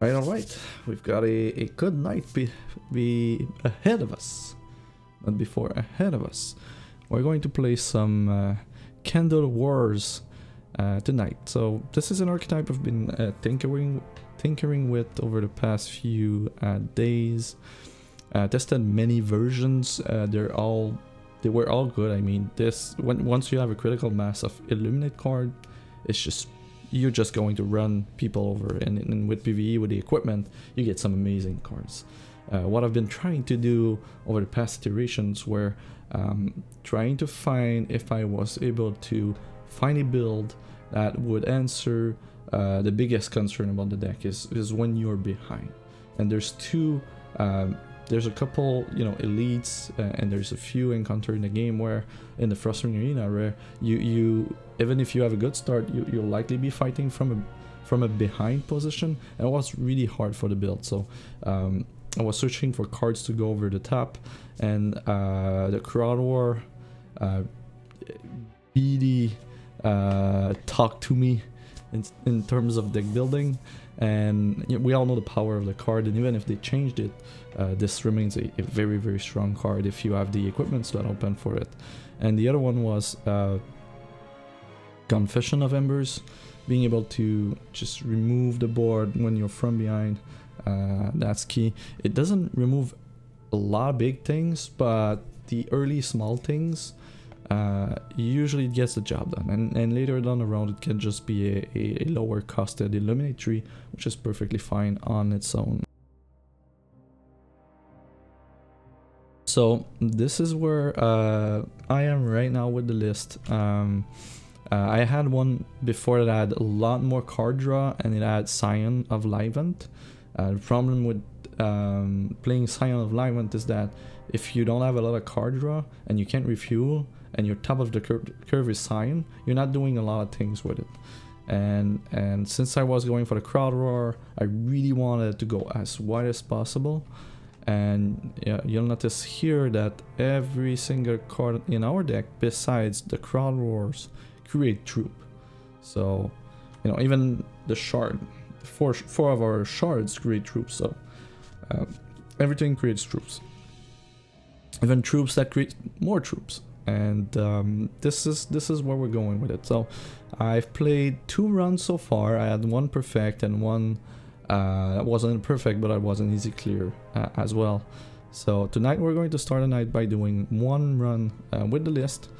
Alright, we've got a good night be ahead of us. Not before, ahead of us. We're going to play some Candle Wars tonight. So this is an archetype I've been tinkering with over the past few days. Tested many versions. They were all good. I mean, once you have a critical mass of Illuminate card, it's just you're just going to run people over, and with PvE, with the equipment, you get some amazing cards. What I've been trying to do over the past iterations were trying to find if I was able to find a build that would answer the biggest concern about the deck is when you're behind. And there's there's a couple, elites, and there's a few encountered in the game where, in the Frost-Ring Arena, where you even if you have a good start, you'll likely be fighting from a behind position, and it was really hard for the build. So I was searching for cards to go over the top, and the Crowd War really talked to me in terms of deck building. And we all know the power of the card, and even if they changed it, this remains a very, very strong card if you have the equipment slot open for it. And the other one was Confession of Embers, being able to just remove the board when you're from behind. That's key. It doesn't remove a lot of big things, but the early small things usually it gets the job done, and later down the road it can just be a lower costed Illuminate tree, which is perfectly fine on its own. So this is where I am right now with the list. I had one before that had a lot more card draw, and it had Scion of Livent. The problem with playing Scion of Livent is that if you don't have a lot of card draw and you can't refuel, and your top of the curve is Scion, you're not doing a lot of things with it. And since I was going for the Crowd Roar, I really wanted to go as wide as possible. And yeah, you'll notice here that every single card in our deck, besides the Crowd Roars, create troop. So, even the shard, four of our shards create troops. So everything creates troops. Even troops that create more troops. And this is where we're going with it. So I've played 2 runs so far. I had one perfect and one that wasn't perfect, but it was an easy clear as well. So tonight we're going to start the night by doing 1 run with the list.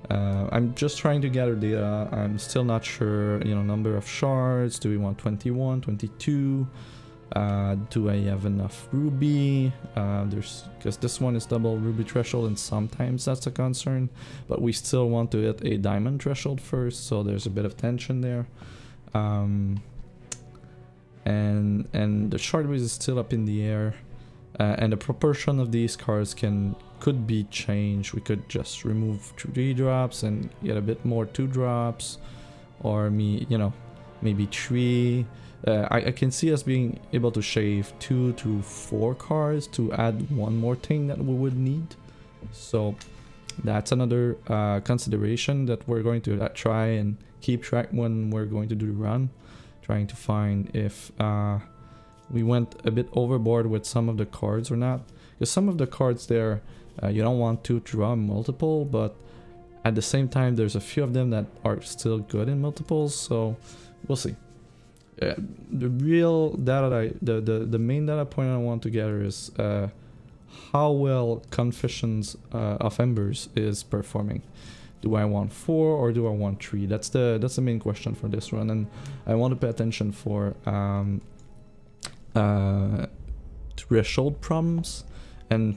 I'm just trying to gather data. I'm still not sure, number of shards. Do we want 21, 22? Do I have enough ruby? Because this one is double ruby threshold, and sometimes that's a concern, but we still want to hit a diamond threshold first, so there's a bit of tension there. And the shard base is still up in the air, and the proportion of these cards could be changed. We could just remove 3 drops and get a bit more 2 drops, or maybe 3. I can see us being able to shave 2 to 4 cards to add 1 more thing that we would need. So that's another consideration that we're going to try and keep track when we're going to do the run. Trying to find if we went a bit overboard with some of the cards or not. Because some of the cards there, you don't want to draw multiple, but at the same time there's a few of them that are still good in multiples, so we'll see. The real data, the main data point I want to gather is how well Confessions of Embers is performing. Do I want 4 or do I want 3? That's the main question for this run, and I want to pay attention for threshold problems, and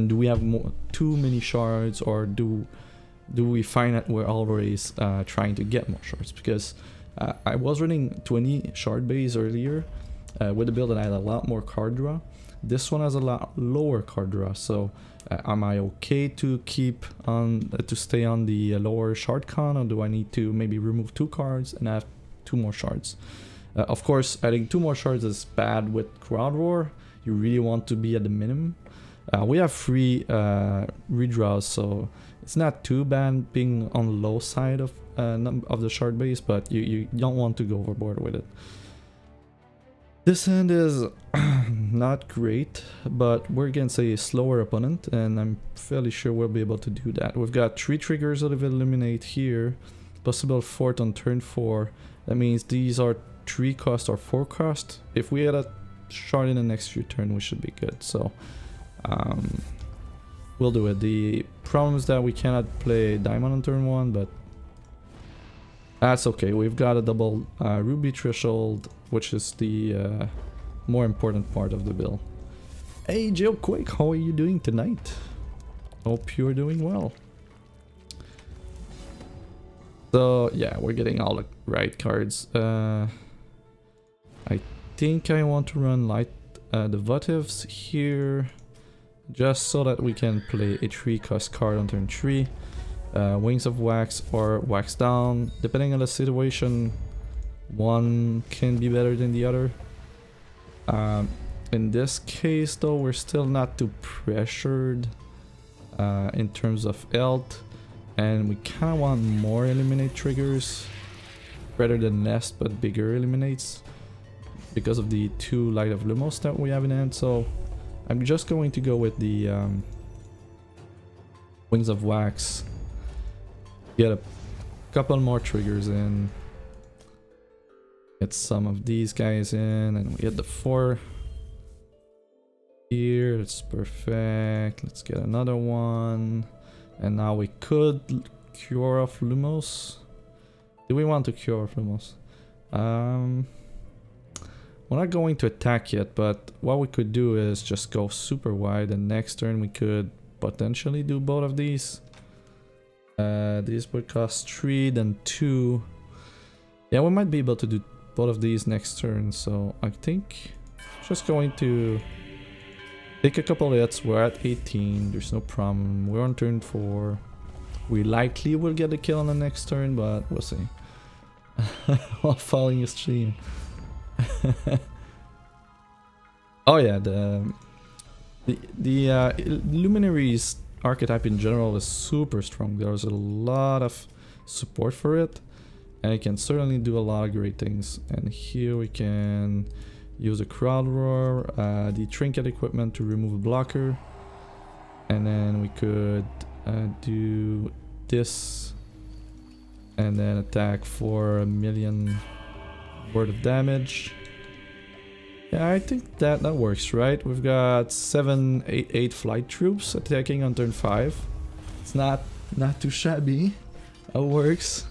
do we have too many shards, or do we find that we're always trying to get more shards? Because I was running 20 shard base earlier with a build that I had a lot more card draw. This one has a lot lower card draw, so am I okay to keep on to stay on the lower shard count, or do I need to maybe remove 2 cards and have 2 more shards? Of course, adding 2 more shards is bad with Crowd Roar. You really want to be at the minimum. We have 3 redraws, so it's not too bad being on the low side of the shard base, but you don't want to go overboard with it. This hand is not great, but we're against a slower opponent, and I'm fairly sure we'll be able to do that. We've got 3 triggers that will eliminate here, possible 4th on turn 4. That means these are 3 cost or 4 cost. If we had a shard in the next few turns, we should be good. So we'll do it. The problem is that we cannot play diamond on turn 1, but that's okay. We've got a double ruby threshold, which is the more important part of the build. Hey Joe Quake, how are you doing tonight? Hope you're doing well. So yeah, we're getting all the right cards. I think I want to run light devotives here, just so that we can play a 3 cost card on turn 3. Wings of Wax or Wax Down, depending on the situation. One can be better than the other. In this case though, we're still not too pressured in terms of health, and we kind of want more eliminate triggers rather than less but bigger eliminates because of the 2 Light of Lumos that we have in hand. So I'm just going to go with the Wings of Wax, get a couple more triggers in, get some of these guys in, and we get the 4 here. It's perfect. Let's get another one, and now we could cure off Lumos. Do we want to cure off Lumos? We're not going to attack yet, but what we could do is just go super wide, and next turn we could potentially do both of these. These would cost 3, then 2. Yeah, we might be able to do both of these next turn, so I think just going to take a couple hits. We're at 18, there's no problem. We're on turn 4. We likely will get a kill on the next turn, but we'll see. While following your stream. Oh yeah, the Luminaries archetype in general is super strong. There's a lot of support for it, and it can certainly do a lot of great things. And here we can use a crowd roar, the trinket equipment to remove a blocker, and then we could do this and then attack for 1,000,000 worth of damage. Yeah, I think that works, right? We've got 8 flight troops attacking on turn 5. It's not too shabby. That works.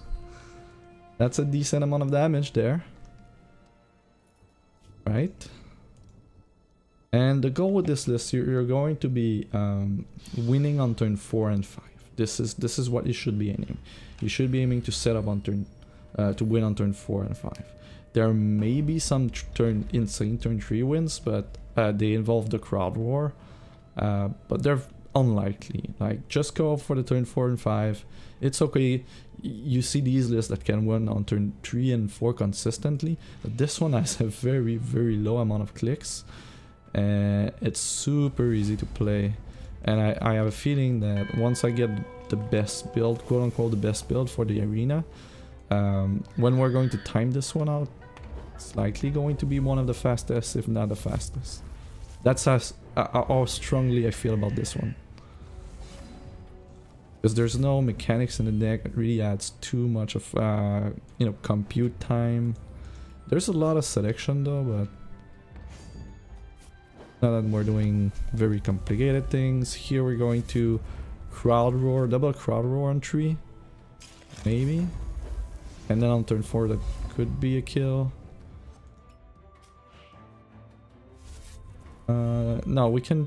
That's a decent amount of damage there, right? And the goal with this list, you're going to be winning on turn 4 and 5. This is what you should be aiming. You should be aiming to set up on turn to win on turn 4 and 5. There may be some insane turn 3 wins, but they involve the crowd war. But they're unlikely. Like, just go for the turn 4 and 5. It's okay. You see these lists that can win on turn 3 and 4 consistently. But this one has a very, very low amount of clicks. It's super easy to play. And I have a feeling that once I get the best build, quote unquote the best build for the arena, when we're going to time this one out, it's likely going to be one of the fastest, if not the fastest. That's how strongly I feel about this one. Because there's no mechanics in the deck that really adds too much of, you know, compute time. There's a lot of selection though, but now that we're doing very complicated things. Here we're going to crowd roar, double crowd roar on 3, maybe. And then on turn 4 that could be a kill. No, we can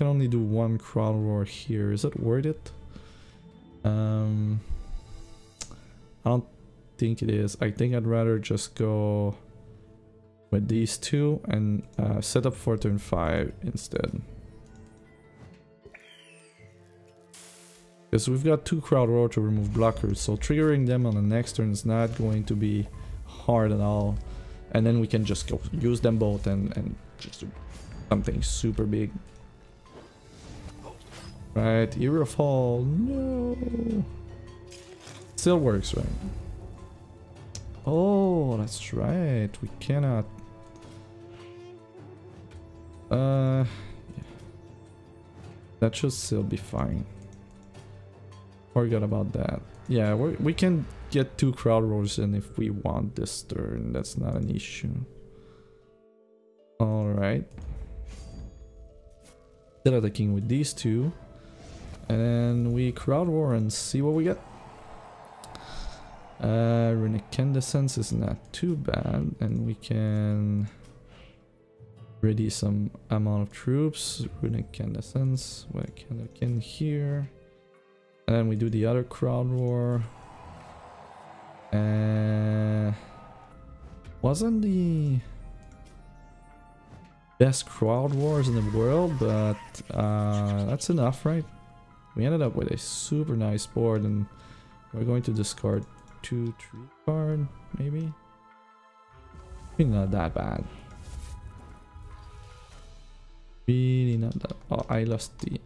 only do 1 crowd roar here. Is it worth it? I don't think it is. I think I'd rather just go with these 2 and set up for turn 5 instead. Because we've got 2 crowd roar to remove blockers, so triggering them on the next turn is not going to be hard at all. And then we can just go use them both and just do something super big. Right, Hero Fall, no. Still works, right? Oh, that's right. We cannot Yeah. That should still be fine. Forgot about that. Yeah, we can get 2 crowd roars in if we want this turn. That's not an issue. Alright. Still attacking with these 2. And then we crowd roar and see what we get. Runic Incandescence is not too bad. And we can ready some amount of troops. Runic Incandescence. What can here. And then we do the other crowd roar. Wasn't the best crowd wars in the world, but that's enough, right? We ended up with a super nice board, and we're going to discard 2 tree card, maybe. Really not that bad. Really not that. Oh, I lost the.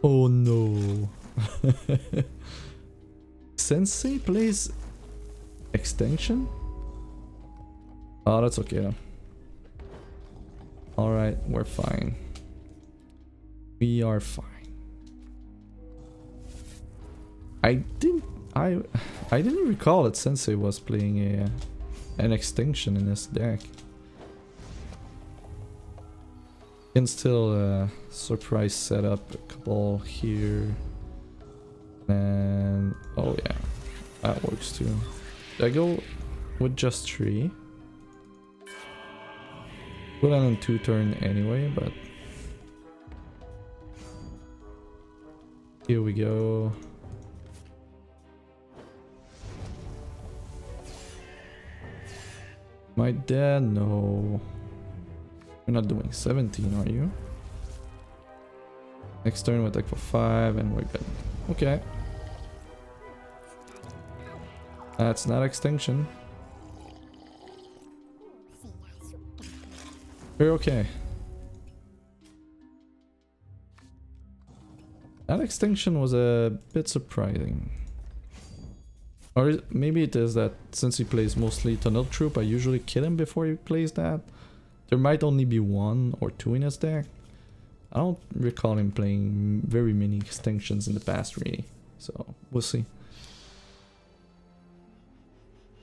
Oh no. Sensei plays extinction? Oh, that's okay though. Alright, we're fine. We are fine. I didn't recall that Sensei was playing an extinction in this deck. Can still surprise set up a couple here. And oh yeah, that works too. I go with just 3. Put on 2 turn anyway, but here we go. Am I dead? No. You're not doing 17, are you? Next turn we attack for 5 and we're good. Okay. That's not extinction. We're okay. That extinction was a bit surprising. Or maybe it is that since he plays mostly Tunnel Troop, I usually kill him before he plays that. There might only be 1 or 2 in his deck. I don't recall him playing very many extinctions in the past, really. So, we'll see.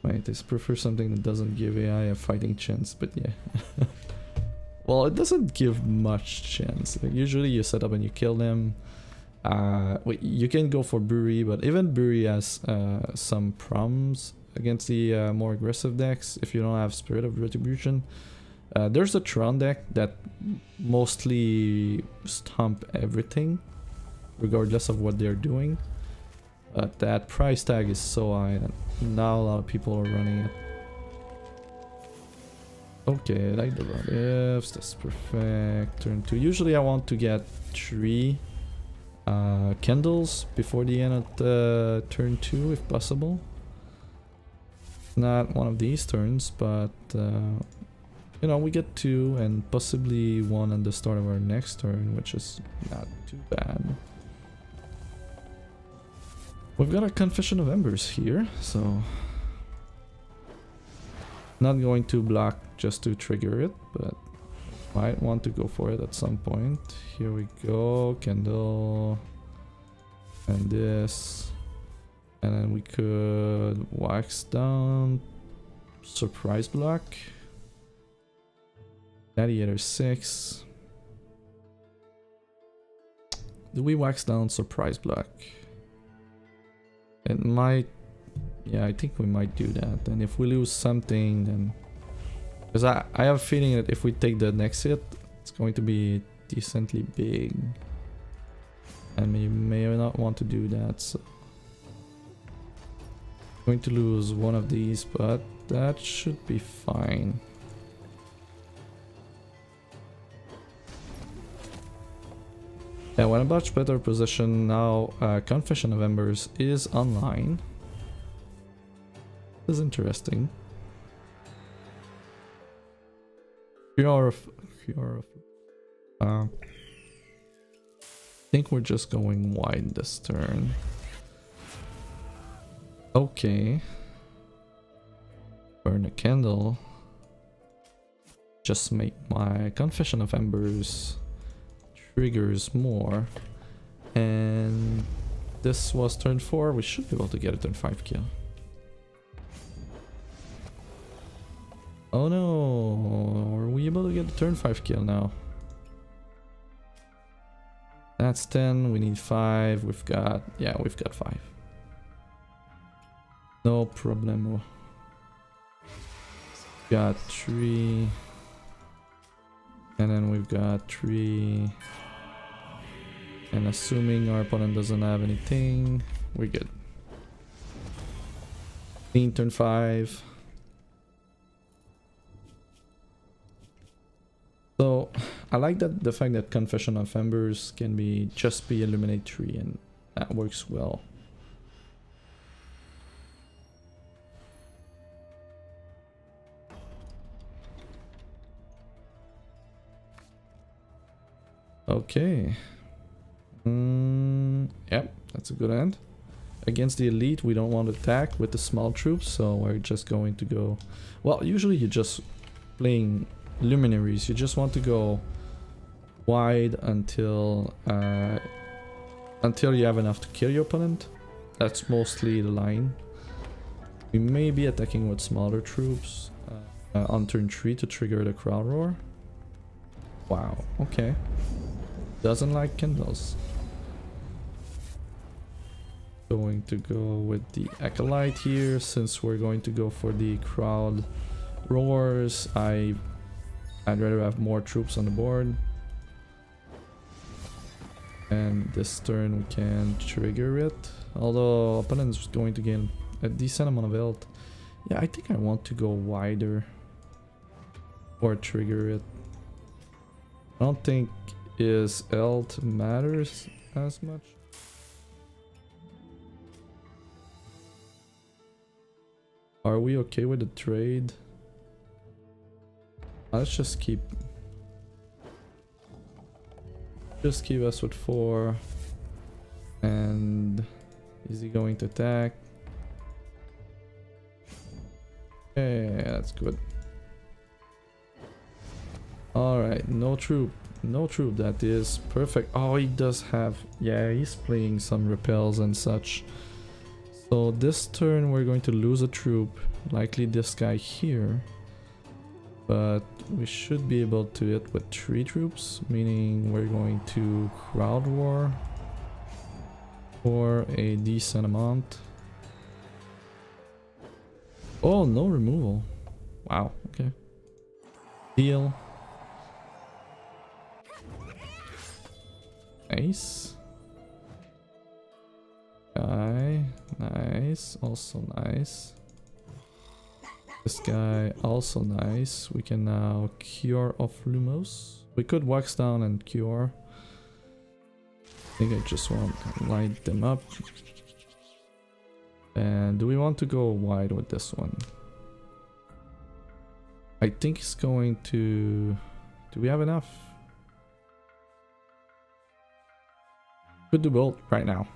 Might just prefer something that doesn't give AI a fighting chance, but yeah. Well, it doesn't give much chance. Usually you set up and you kill them. You can go for Buri, but even Buri has some problems against the more aggressive decks if you don't have Spirit of Retribution. There's a Tron deck that mostly stomp everything, regardless of what they're doing. But that price tag is so high that now a lot of people are running it. Okay, I like the what ifs, that's perfect. Turn 2. Usually I want to get 3 candles before the end of turn 2 if possible. Not one of these turns, but you know, we get 2 and possibly 1 at the start of our next turn, which is not too bad. We've got a Confession of Embers here, so not going to block just to trigger it, but might want to go for it at some point. Here we go, candle, and this, and then we could wax down, surprise block, gladiator 6. Do we wax down surprise block? It might, yeah, I think we might do that. And if we lose something, then because I have a feeling that if we take the next hit, it's going to be decently big, and we may not want to do that. So going to lose one of these, but that should be fine. Yeah, we're in a much better position now. Confession of Embers is online. This is interesting. I think we're just going wide this turn. Okay. Burn a candle. just make my Confession of Embers triggers more. And this was turn 4. We should be able to get a turn 5 kill. Oh no, are we able to get a turn 5 kill now? That's 10, we need 5, we've got 5. No problemo. Got 3. And then we've got 3. And assuming our opponent doesn't have anything, we're good. Clean turn 5. So I like that the fact that Confession of Embers can be just be Illuminate 3, and that works well. Okay. Yep, that's a good end. Against the elite, we don't want to attack with the small troops, so we're just going to go... Well, usually you're just playing Luminaries. You just want to go wide until you have enough to kill your opponent. That's mostly the line. We may be attacking with smaller troops on turn 3 to trigger the crowd roar. Wow, okay. Doesn't like candles. Going to go with the Acolyte here, since we're going to go for the crowd roars. I'd rather have more troops on the board. And this turn we can trigger it. Although opponent is going to gain a decent amount of health. Yeah, I think I want to go wider or trigger it. I don't think his health matters as much. Are we okay with the trade? Let's just keep us with 4. And is he going to attack? Okay, that's good. Alright, no troop. No troop, that is perfect. Oh, he does have... Yeah, he's playing some repels and such. So this turn we're going to lose a troop. Likely this guy here. But we should be able to hit with 3 troops. Meaning we're going to crowd war for a decent amount. Oh, no removal. Wow, okay. Deal. Nice. Guy, nice, also nice. This guy, also nice. We can now cure off Lumos. We could wax down and cure. I think I just want to light them up. And do we want to go wide with this one? I think it's going to... Do we have enough? Could do both right now.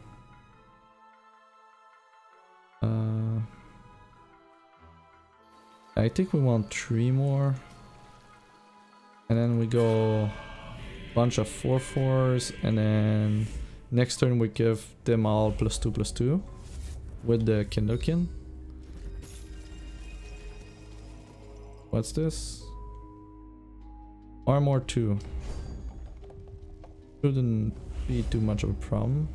I think we want 3 more. And then we go bunch of 4/4s, and then next turn we give them all +2/+2 with the Kindokin. What's this? Armor 2. Shouldn't be too much of a problem.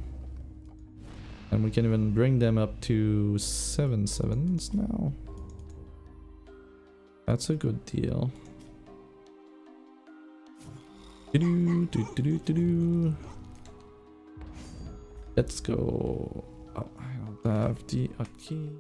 And we can even bring them up to 7/7s now. That's a good deal. Let's go. Oh, I don't have the key.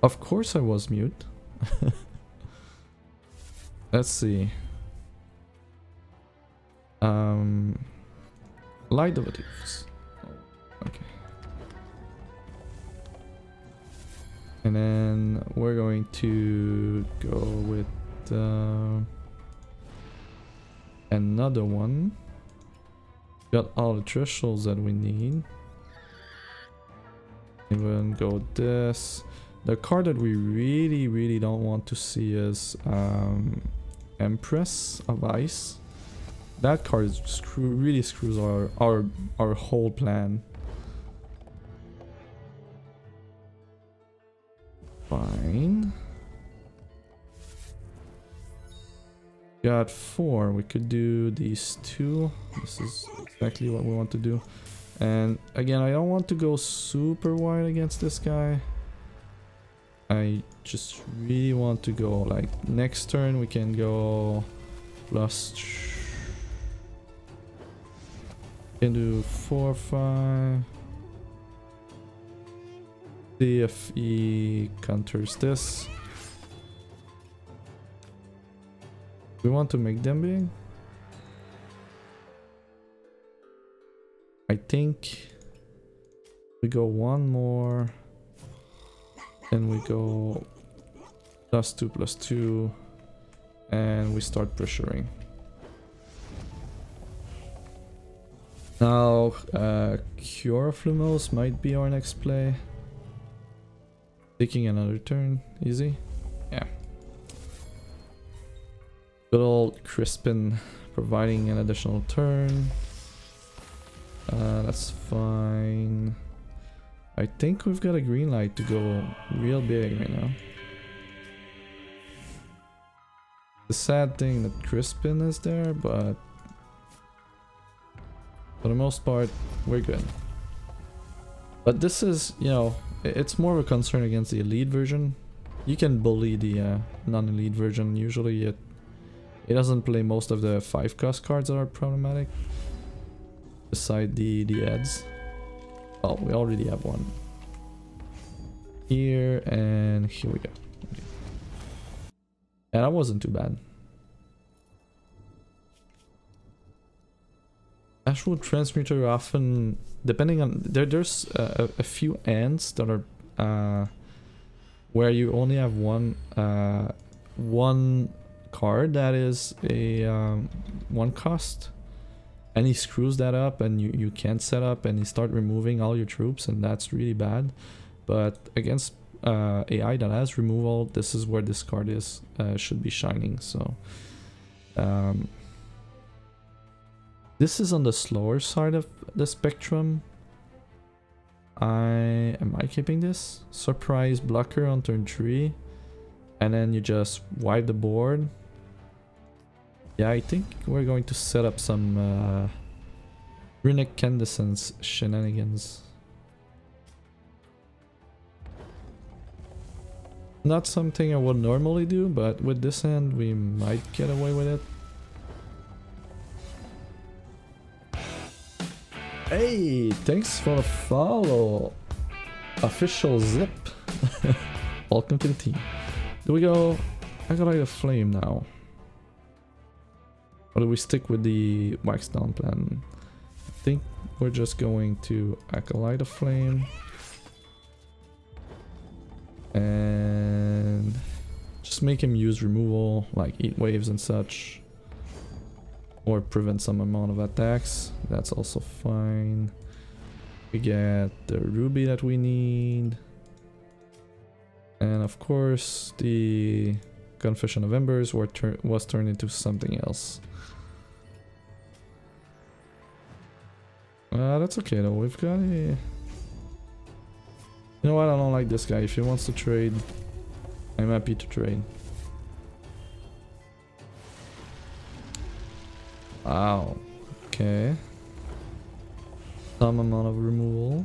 Of course I was mute. Let's see. Light derivatives. Okay. And then we're going to go with another one. Got all the thresholds that we need. And we're gonna go with this. The card that we really don't want to see is Empress of Ice. That card really screws our whole plan. Fine. Got 4. We could do these 2. This is exactly what we want to do. And again, I don't want to go super wide against this guy. I just really want to go like next turn we can go plus. Can do 4, 5. See if he counters this. We want to make them big. I think we go one more. Then we go +2, +2. And we start pressuring. Now, Cure of Lumos might be our next play. Taking another turn, easy. Yeah. Good old Crispin providing an additional turn. That's fine. I think we've got a green light to go real big right now. The sad thing that Crispin is there, but for the most part, we're good. But this is, you know, it's more of a concern against the elite version. You can bully the non-elite version. Usually it doesn't play most of the 5-cost cards that are problematic. Beside the ads. Oh, we already have one. Here and here we go. Okay. And that wasn't too bad. Actual transmuter often, depending on there's a few ends that are where you only have one card that is a 1 cost, and he screws that up, and you can't set up, and he start removing all your troops, and that's really bad. But against AI that has removal, this is where this card is should be shining. So. This is on the slower side of the spectrum. Am I keeping this? Surprise blocker on turn 3. And then you just wipe the board. Yeah, I think we're going to set up some Runic Candescence shenanigans. Not something I would normally do, but with this hand we might get away with it. Hey, thanks for the follow. Official Zip. Welcome to the team. Do we go? I got like a flame now. Or do we stick with the wax down plan? I think we're just going to Acolyte of Flame. And just make him use removal, like eat waves and such. Or prevent some amount of attacks. That's also fine. We get the ruby that we need. And of course, the Confession of Embers was turned into something else. That's okay though. We've got a... You know what? I don't like this guy. If he wants to trade, I'm happy to trade. Wow. Okay. Some amount of removal.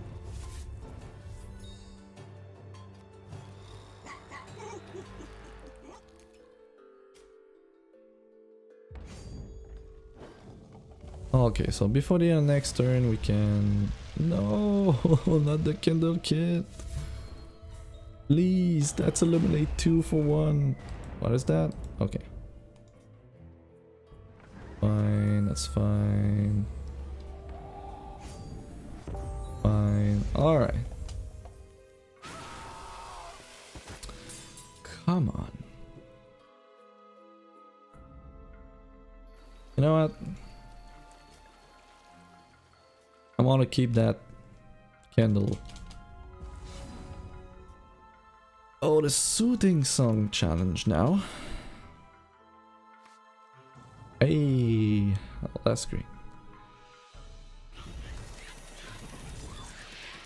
Okay, so before the next turn we can... No, not the Kindle Kit. Please, that's eliminate 2 for 1. What is that? Okay. Fine, that's fine. Fine. Alright. Come on. You know what? I want to keep that candle. Oh, the soothing song challenge now. Hey, oh, that's great.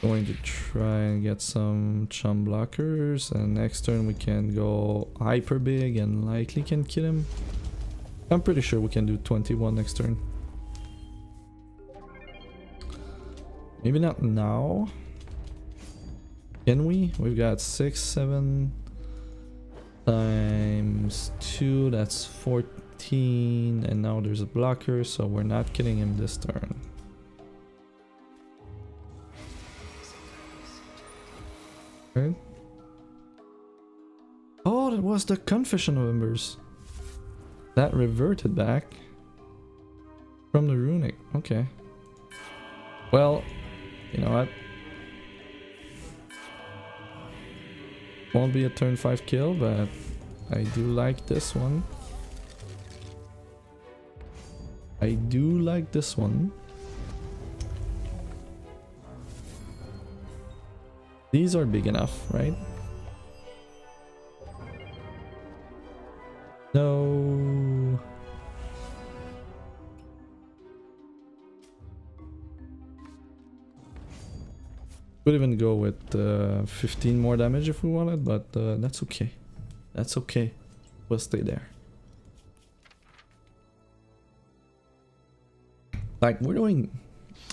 Going to try and get some chum blockers, and next turn we can go hyper big and likely can kill him. I'm pretty sure we can do 21 next turn. Maybe not now. Can we? We've got 6, 7 times 2, that's 14, and now there's a blocker, so we're not killing him this turn. Okay. Oh, that was the Confession of Embers. That reverted back from the runic. Okay. Well, you know what? Won't be a turn 5 kill, but I do like this one. I do like this one. These are big enough, right? No. Could even go with 15 more damage if we wanted, but that's okay. That's okay. We'll stay there. Like, we're going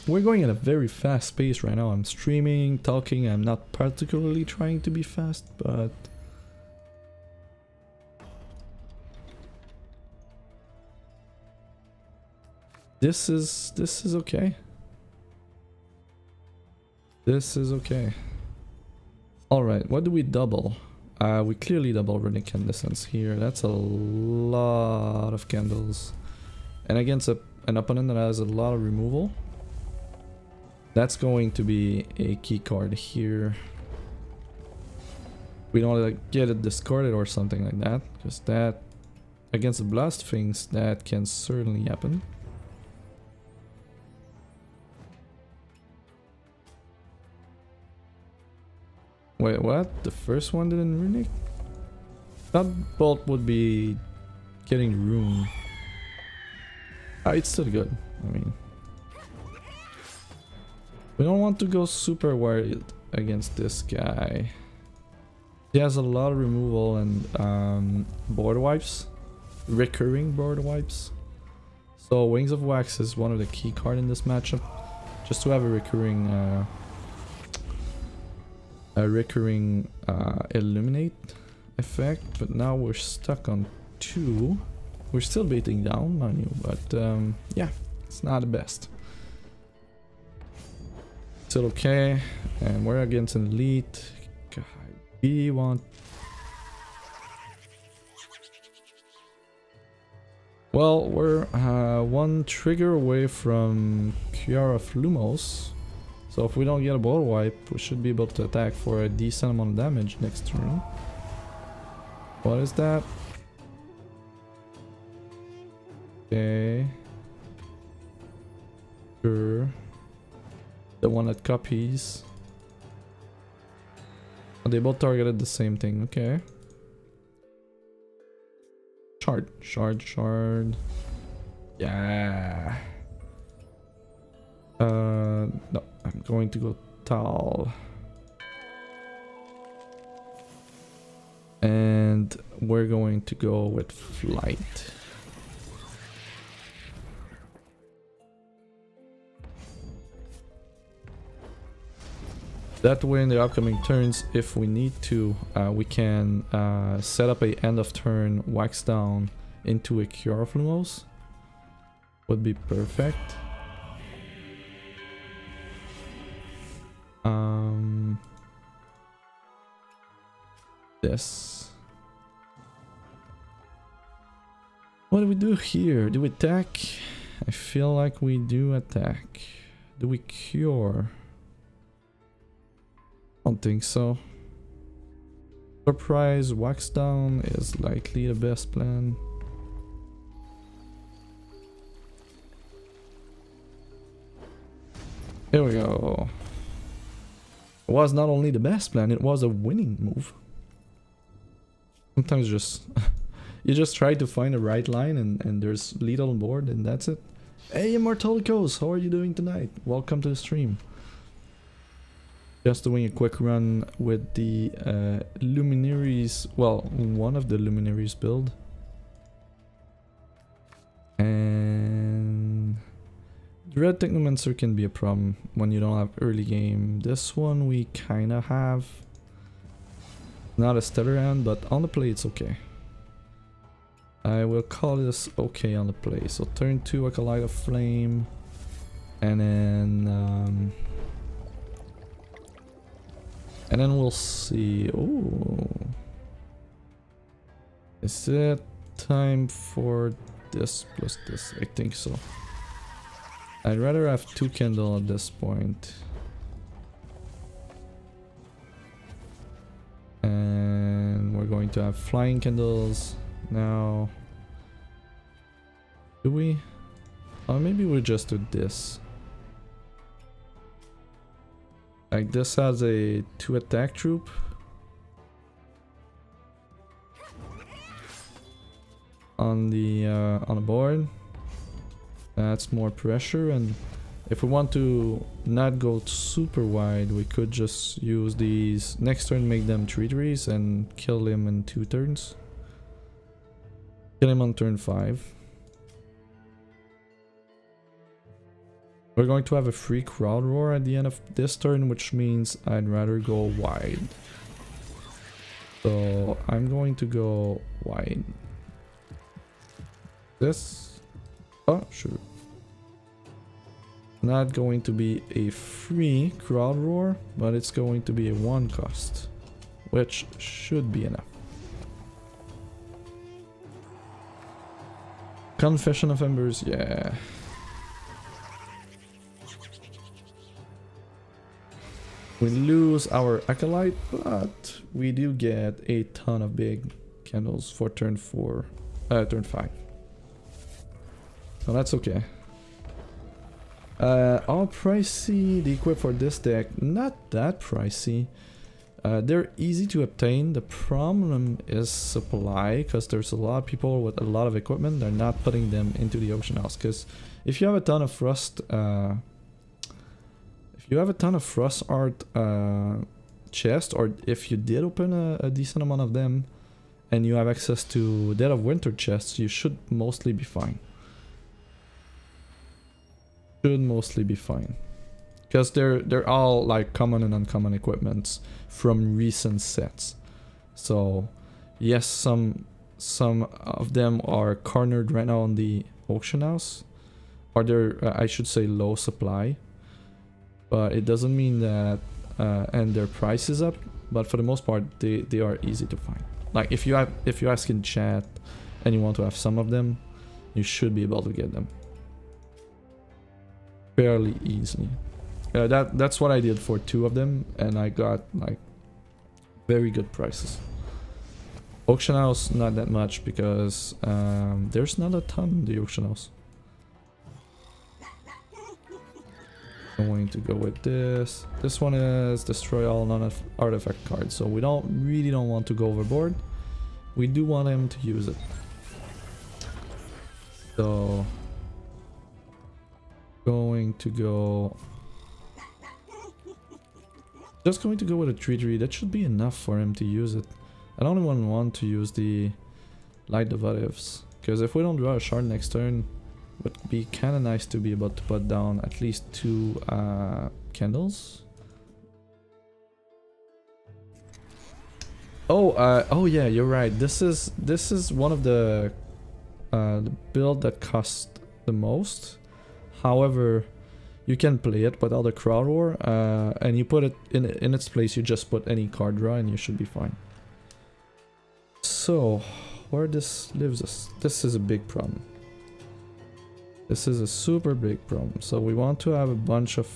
at a very fast pace right now. I'm streaming, talking. I'm not particularly trying to be fast, but this is okay. This is okay. Alright, what do we double? We clearly double runic incandescence here. That's a lot of candles. And against an opponent that has a lot of removal, that's going to be a key card here. We don't want to get it discarded or something like that, because that, against the blast things, that can certainly happen. Wait, what? The first one didn't runic? That bolt would be getting rune. It's still good. I mean, we don't want to go super worried against this guy. He has a lot of removal and border wipes, recurring border wipes. So Wings of Wax is one of the key cards in this matchup, just to have a recurring illuminate effect. But now we're stuck on 2. We're still beating down, mind you, but yeah, it's not the best. Still okay, and we're against an elite. God, we want. Well, we're 1 trigger away from Cure of Lumos. So if we don't get a bottle wipe, we should be able to attack for a decent amount of damage next turn. What is that? Okay. Sure. The one that copies. Oh, they both targeted the same thing. Okay. Shard. Yeah. No, I'm going to go tall. And we're going to go with flight. That way in the upcoming turns, if we need to, we can set up a end of turn wax down into a Cure of Lumos. Would be perfect. this. What do we do here? Do we attack? I feel like we do attack. Do we cure? I don't think so. Surprise wax down is likely the best plan. Here we go. It was not only the best plan, it was a winning move. Sometimes just you just try to find the right line and there's lead on board and that's it. Hey Immortalicos, how are you doing tonight? Welcome to the stream. Just doing a quick run with the Luminaries, well, one of the Luminaries build. And the Red Technomancer can be a problem when you don't have early game. This one we kinda have. Not a stellar hand, but on the play it's okay. I will call this okay on the play. So turn 2 Acolyte of Flame. And then we'll see. Oh, is it time for this plus this? I think so. I'd rather have 2 candle at this point. And we're going to have flying candles now. Do we? Oh, maybe we'll just do this. Like this has a 2 attack troop. On the board. That's more pressure, and if we want to not go super wide, we could just use these next turn, make them 3/3s and kill him in 2 turns. Kill him on turn 5. We're going to have a free crowd roar at the end of this turn, which means I'd rather go wide. So I'm going to go wide. This, oh sure. Not going to be a free crowd roar, but it's going to be a 1 cost, which should be enough. Confession of Embers, yeah. We lose our Acolyte, but we do get a ton of big candles for turn 5. So that's okay. All pricey, the equip for this deck, not that pricey. They're easy to obtain. The problem is supply, because there's a lot of people with a lot of equipment. They're not putting them into the auction house, because if you have a ton of Frost, art chest, or if you did open a decent amount of them, and you have access to Dead of Winter chests, you should mostly be fine. Because they're all like common and uncommon equipments from recent sets. So yes, some of them are cornered right now on the auction house, or they're I should say low supply, but it doesn't mean that and their price is up, but for the most part they are easy to find. Like if you ask in chat and you want to have some of them, you should be able to get them fairly easily. That's what I did for 2 of them, and I got like very good prices. Auction house not that much, because there's not a ton in the auction house. I'm going to go with this. This one is destroy all non-artifact cards, so we really don't want to go overboard. We do want him to use it. So going to go, just going to go with a 3/3. That should be enough for him to use it. I don't even want to use the light derivatives, because if we don't draw a shard next turn, it would be kind of nice to be able to put down at least 2 candles. Oh yeah, you're right. This is one of the build that costs the most. However, you can play it without a crowd roar, and you put it in its place. You just put any card draw, and you should be fine. So, where this lives us, this is a big problem. This is a super big problem. So we want to have a bunch of...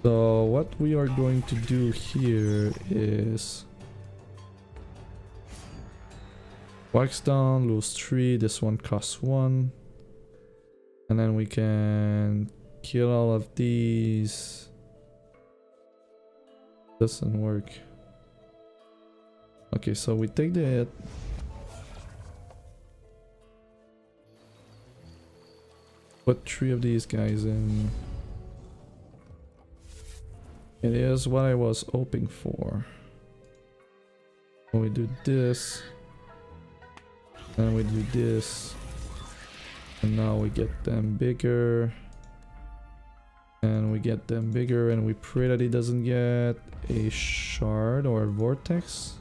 So what we are going to do here is... wax down, lose 3, this one costs 1. And then we can kill all of these. Doesn't work. Okay, so we take the hit. Put 3 of these guys in. It is what I was hoping for. When we do this, and we do this, and now we get them bigger. And we get them bigger, and we pray that he doesn't get a shard or a vortex.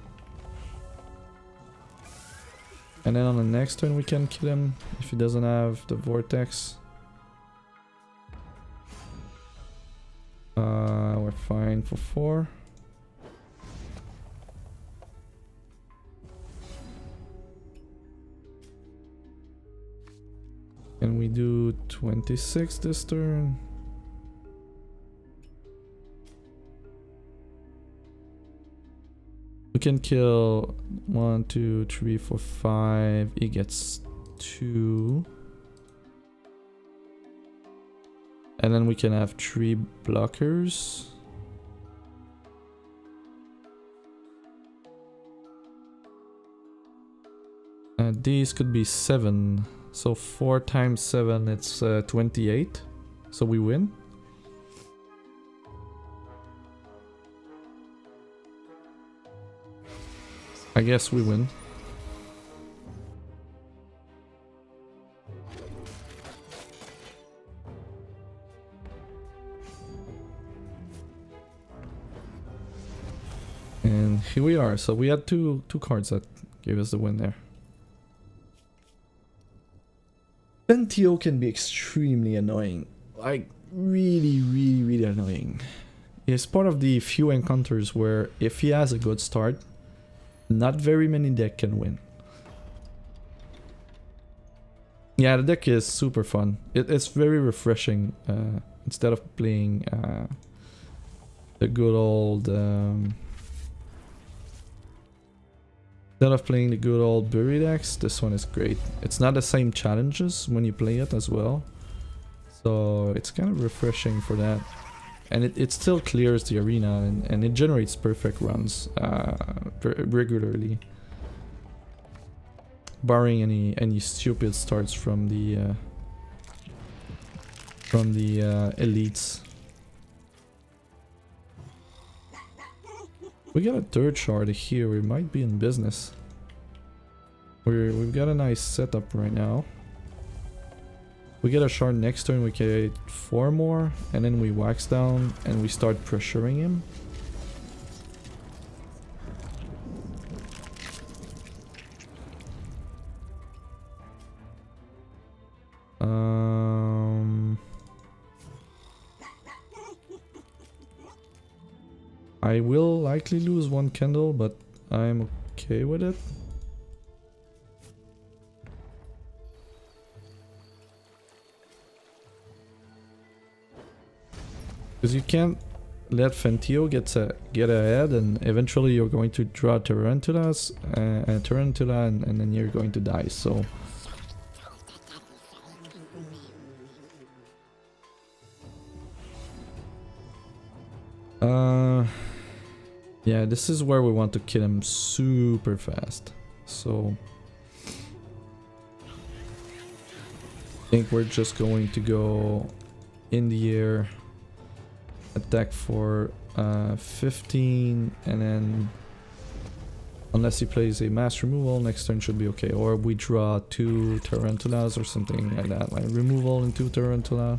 And then on the next turn we can kill him if he doesn't have the vortex. We're fine for 4. Can we do 26 this turn? We can kill 1, 2, 3, 4, 5. He gets 2. And then we can have 3 blockers. These could be 7. So 4 times 7, it's 28. So we win. I guess we win. And here we are. So we had two cards that gave us the win there. Pentio can be extremely annoying. Like really annoying. It's part of the few encounters where if he has a good start, not very many decks can win. Yeah, the deck is super fun. It's very refreshing. Instead of playing the good old Bury decks, this one is great. It's not the same challenges when you play it as well, so it's kind of refreshing for that. And it still clears the arena, and it generates perfect runs regularly, barring any stupid starts from the elites. We got a 3rd shard here. We might be in business. We've got a nice setup right now. We get a shard next turn, we get 4 more, and then we wax down and we start pressuring him. I will likely lose 1 candle, but I'm okay with it. Because you can't let Fentio get ahead, and eventually you're going to draw Tarantulas, and then you're going to die, so... yeah, this is where we want to kill him super fast, so... I think we're just going to go in the air, attack for 15, and then unless he plays a mass removal, next turn should be okay. Or we draw 2 Tarantulas or something like that, like removal and 2 Tarantula.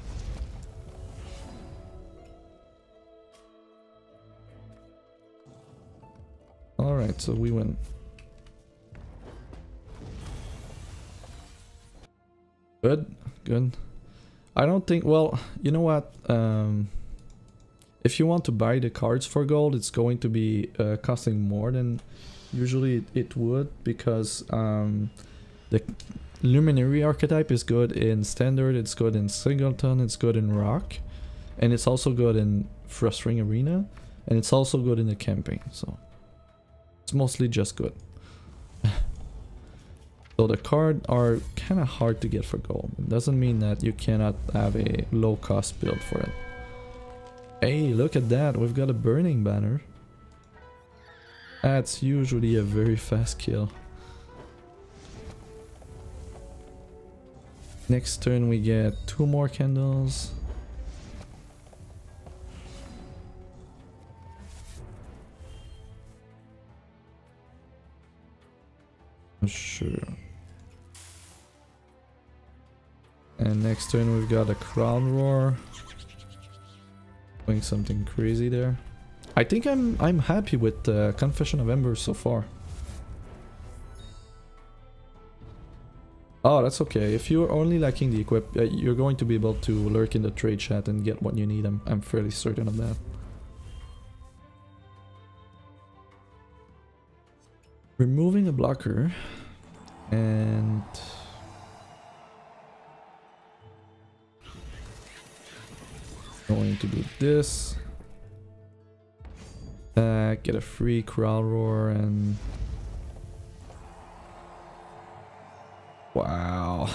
Alright, so we win. Good, good. I don't think, well, you know what, If you want to buy the cards for gold, it's going to be costing more than usually it would, because the Luminary archetype is good in Standard, it's good in Singleton, it's good in Rock, and it's also good in Frustrating Arena, and it's also good in the campaign, so it's mostly just good. So the cards are kind of hard to get for gold. It doesn't mean that you cannot have a low cost build for it. Hey, look at that, we've got a burning banner. That's usually a very fast kill. Next turn we get 2 more candles. Sure. And next turn we've got a crowd roar. Doing something crazy there. I think I'm happy with Confession of Embers so far. Oh, that's okay. If you're only lacking the equip, you're going to be able to lurk in the trade chat and get what you need. I'm fairly certain of that. Removing a blocker and going to do this. Get a free crowd roar and wow,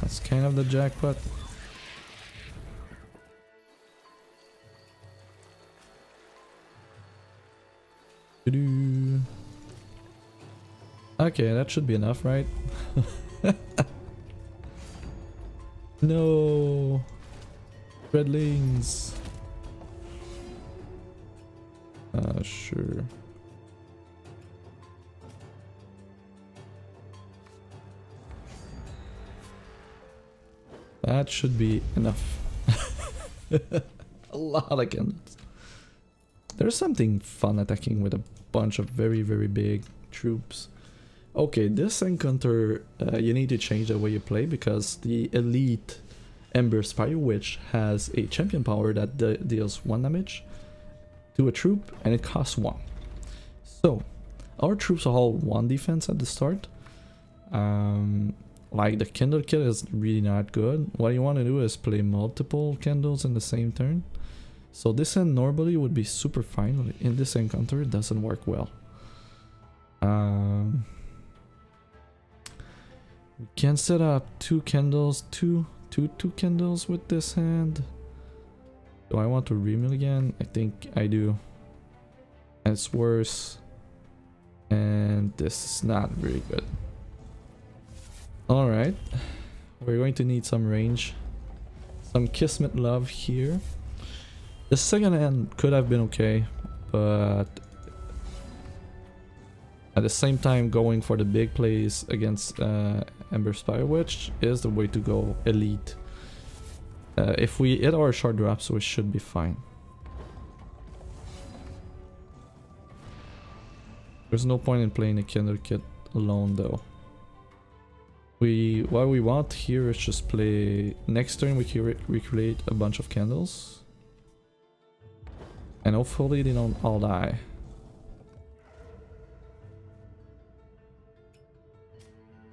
that's kind of the jackpot. Okay, that should be enough, right? No, redlings. Sure. That should be enough. A lot of candles. There's something fun attacking with a bunch of very big troops. Okay, this encounter, you need to change the way you play, because the elite Ember Spire Witch has a champion power that deals 1 damage to a troop, and it costs 1. So our troops are all 1 defense at the start. Like the Kindle Kit is really not good. What you want to do is play multiple candles in the same turn. So this end normally would be super fine, but in this encounter it doesn't work well. We can set up 2 candles, two candles with this hand. Do I want to remill again? I think I do. And it's worse. And this is not very good. Alright. We're going to need some range. Some Kismet Love here. The second hand could have been okay, but at the same time going for the big plays against Ember Spire Witch is the way to go elite. If we hit our shard drops, we should be fine. There's no point in playing a Kindle Kit alone though. What we want here is just play... Next turn we create a bunch of candles. And hopefully they don't all die.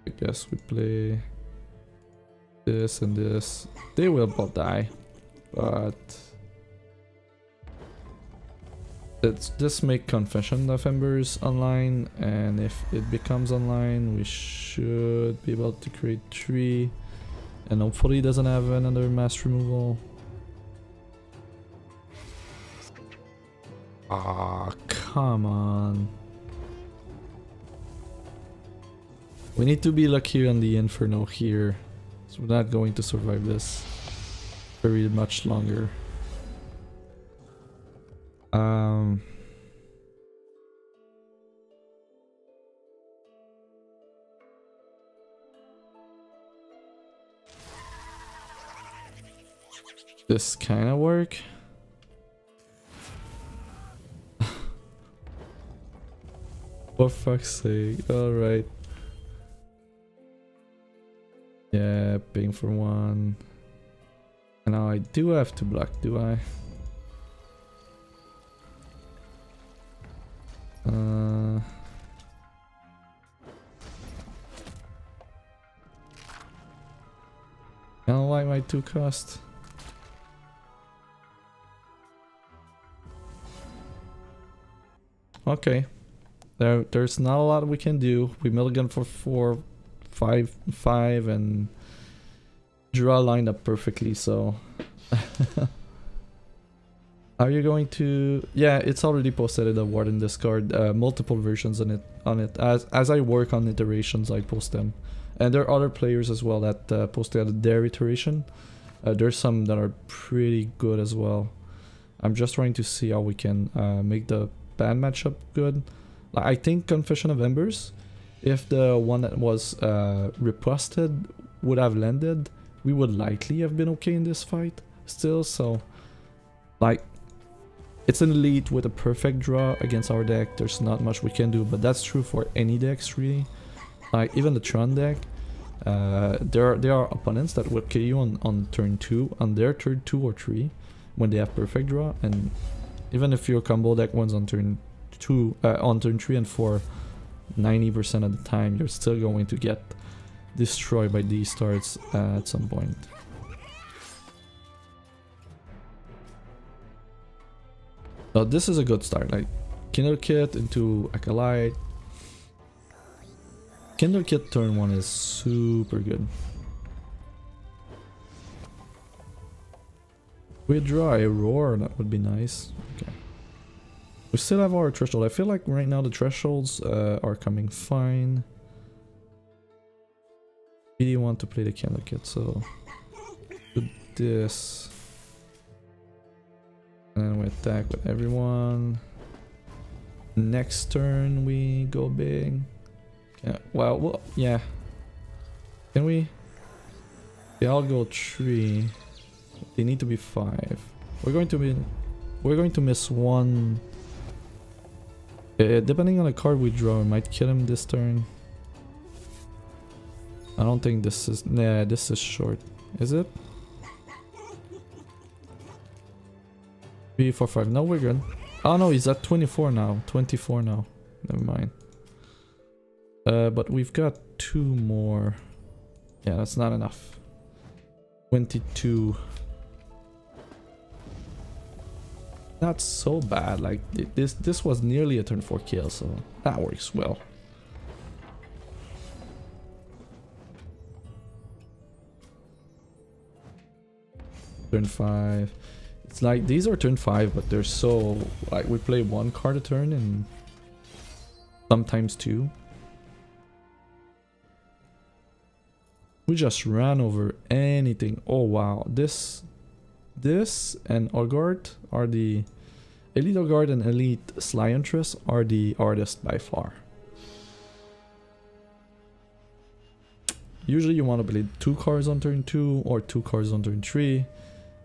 I guess we play this and this. They will both die, but let's just make Confession of Embers online, and if it becomes online we should be able to create 3, and hopefully it doesn't have another mass removal. Ah, come on. We need to be lucky on the Inferno here. So we're not going to survive this very much longer. This kind of work. For fuck's sake, alright. Yeah, paying for 1. And now I do have to block, do I? my 2 cost. Okay. There's not a lot we can do. We milligan for 4, 5, 5, and draw lined up perfectly, so... Are you going to... Yeah, it's already posted in the Warden Discord. Multiple versions on it. As I work on iterations, I post them. And there are other players as well that posted their iteration. There's some that are pretty good as well. I'm just trying to see how we can make the band matchup good. Like, I think Confession of Embers, if the one that was reposted would have landed, we would likely have been okay in this fight still. So, like, it's an elite with a perfect draw against our deck. There's not much we can do, but that's true for any decks really. Like even the Tron deck, there are opponents that will kill you on turn 2, on their turn 2 or 3, when they have perfect draw. And even if your combo deck wins on turn 2, on turn 3 and 4, 90% of the time you're still going to get destroyed by these starts at some point. So this is a good start, like Kindle Kit into Acolyte. Kindle Kit turn 1 is super good. We draw a Roar, that would be nice. Okay. We still have our threshold. I feel like right now the thresholds are coming fine. Really want to play the Kindle Kit, so do this. And we attack with everyone. Next turn we go big. Yeah, well, yeah. Can we? Yeah, I'll go 3. They need to be 5. We're going to miss 1. Depending on the card we draw, we might kill him this turn. I don't think this is... Nah, this is short. Is it? 3, 4, 5. No, we're good. Oh no, he's at 24 now. 24 now. Never mind. But we've got 2 more. Yeah, that's not enough. 22. Not so bad. Like this was nearly a turn 4 kill, so that works well. Turn 5. It's like these are turn 5, but they're so like we play 1 card a turn and sometimes 2. We just ran over anything. Oh wow, this and Ogard are the Elite Ogard and Elite Slyuntress are the hardest by far. Usually you want to play 2 cards on turn 2 or 2 cards on turn 3,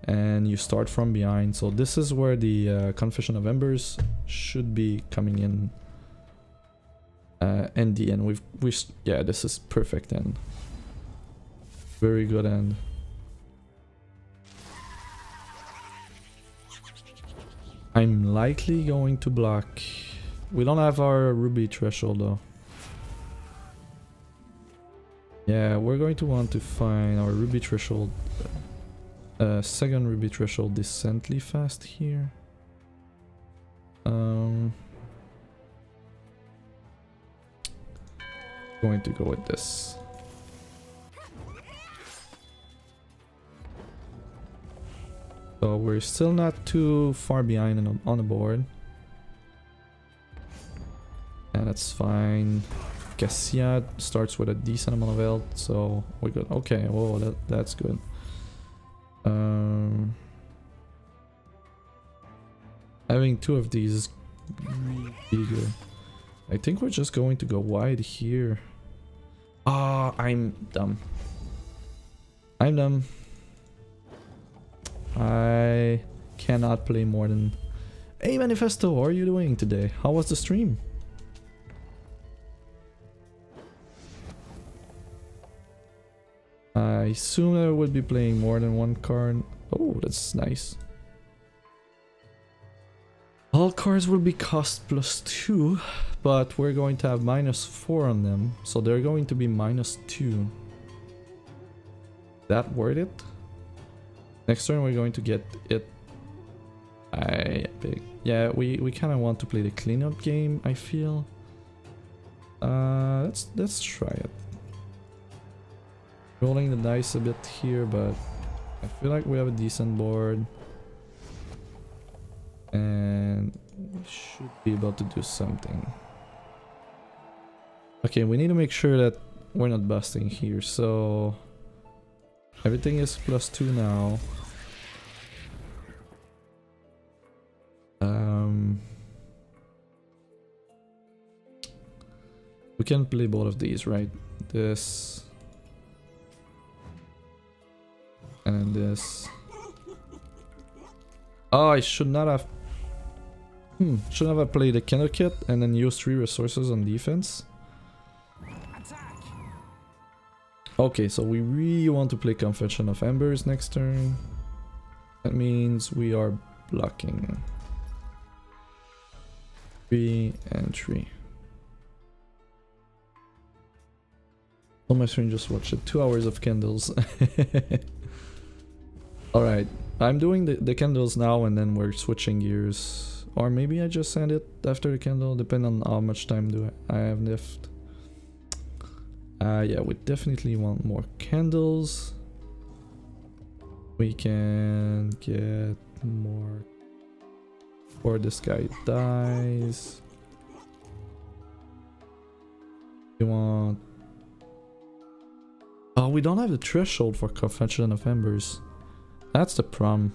and you start from behind. So this is where the Confession of Embers should be coming in. And the end. Yeah, this is perfect end. Very good end. I'm likely going to block. We don't have our Ruby threshold though. Yeah, we're going to want to find our Ruby threshold. Second Ruby threshold decently fast here. Going to go with this. So we're still not too far behind on the board. And that's fine. Cassia starts with a decent amount of health, so we're good. Okay, whoa, that's good. Having 2 of these is really good. I think we're just going to go wide here. Ah, I'm dumb. I'm dumb. I cannot play more than... Hey Manifesto, how are you doing today? How was the stream? I assume I would be playing more than 1 card. Oh, that's nice. All cards will be cost +2, but we're going to have -4 on them, so they're going to be -2. That worth it? Next turn we're going to get it. Big. Yeah, we kind of want to play the cleanup game, I feel. Let's try it. Rolling the dice a bit here, but I feel like we have a decent board. And we should be able to do something. Okay, we need to make sure that we're not busting here, so everything is +2 now. We can play both of these, right? This and this. Oh, I should not have. Shouldn't have played the Kender Kit and then used 3 resources on defense. Okay, so we really want to play Confession of Embers next turn. That means we are blocking 3 and 3. Oh, my screen just watched it. 2 hours of candles. Alright, I'm doing the candles now and then we're switching gears. Or maybe I just send it after the candle, depending on how much time do I have left. Yeah, we definitely want more candles. We can get more before this guy dies. We want... Oh, we don't have the threshold for Confession of Embers. That's the problem.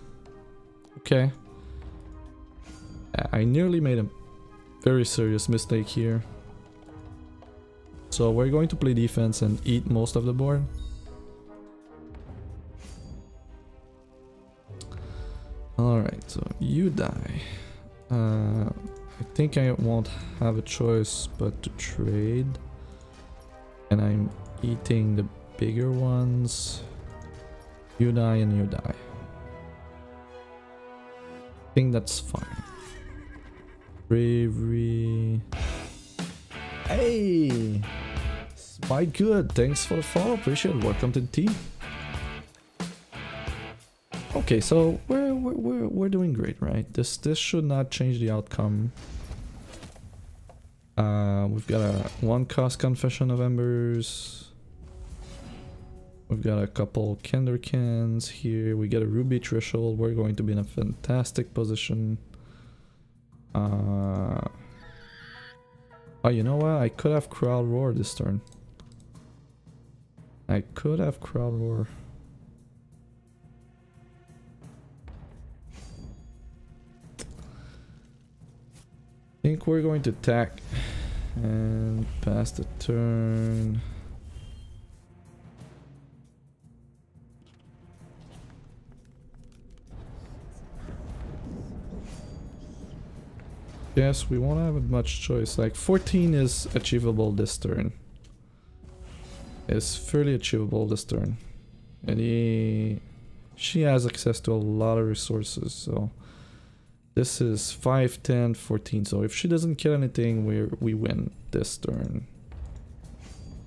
Okay. I nearly made a very serious mistake here. So we're going to play defense and eat most of the board. Alright, so you die. I think I won't have a choice but to trade. And I'm eating the bigger ones. You die and you die. I think that's fine. Bravery. Hey! Quite good. Thanks for the follow. Appreciate it. Welcome to the team. Okay, so we're doing great, right? This should not change the outcome. We've got a 1 cost Confession of Embers. We've got a couple Kender cans here. We get a Ruby Threshold. We're going to be in a fantastic position. Oh, you know what? I could have Crowd Roar this turn. I could have Crowd Roar. I think we're going to attack and pass the turn. Yes, we won't have much choice. Like 14 is achievable this turn. It's fairly achievable this turn. And she has access to a lot of resources, so this is 5, 10, 14. So if she doesn't kill anything, we win this turn.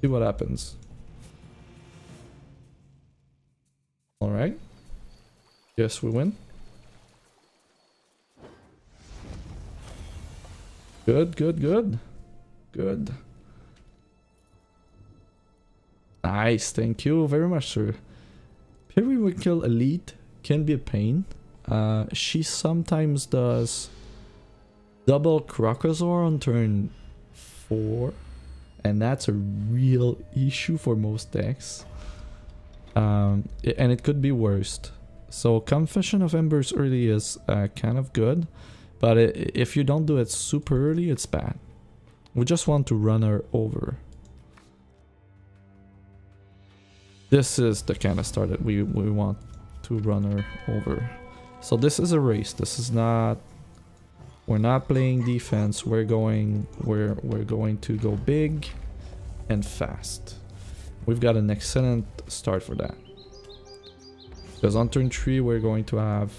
See what happens. Alright. Yes, we win. Good, good, good. Good. Nice, thank you very much, sir. Periwinkle Elite can be a pain. She sometimes does double Crocosaur on turn 4. And that's a real issue for most decks. And it could be worst. So Confession of Embers early is kind of good. But if you don't do it super early, it's bad. We just want to run her over. This is the kind of start that we want to run her over. So this is a race. This is not... We're not playing defense. We're going to go big and fast. We've got an excellent start for that. Because on turn 3 we're going to have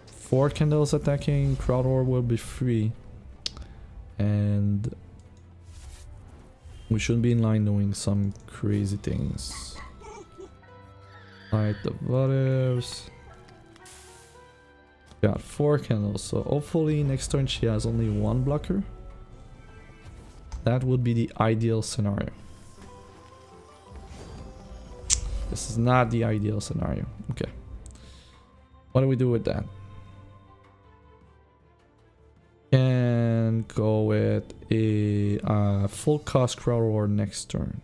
4 candles attacking, Crowd Roar will be free, and we should be in line doing some crazy things. Light the butters. Got 4 candles, so hopefully next turn she has only 1 blocker. That would be the ideal scenario. This is not the ideal scenario. Okay. What do we do with that? Can go with a full cost crowd war next turn.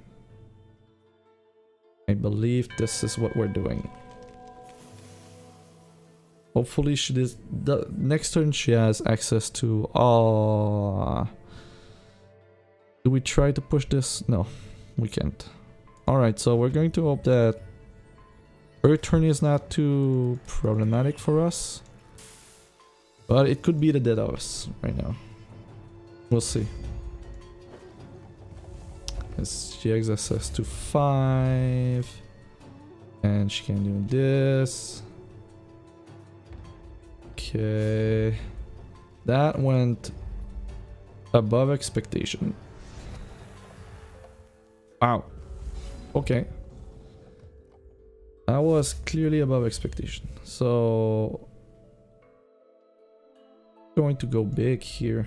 I believe this is what we're doing. Hopefully she does. The next turn she has access to. Do we try to push this? No, we can't. Alright, so we're going to hope that her turn is not too problematic for us. But it could be the death of us right now. We'll see. Yes, she has access to 5. And she can do this. Okay. That went above expectation. Wow. Okay. That was clearly above expectation. So going to go big here.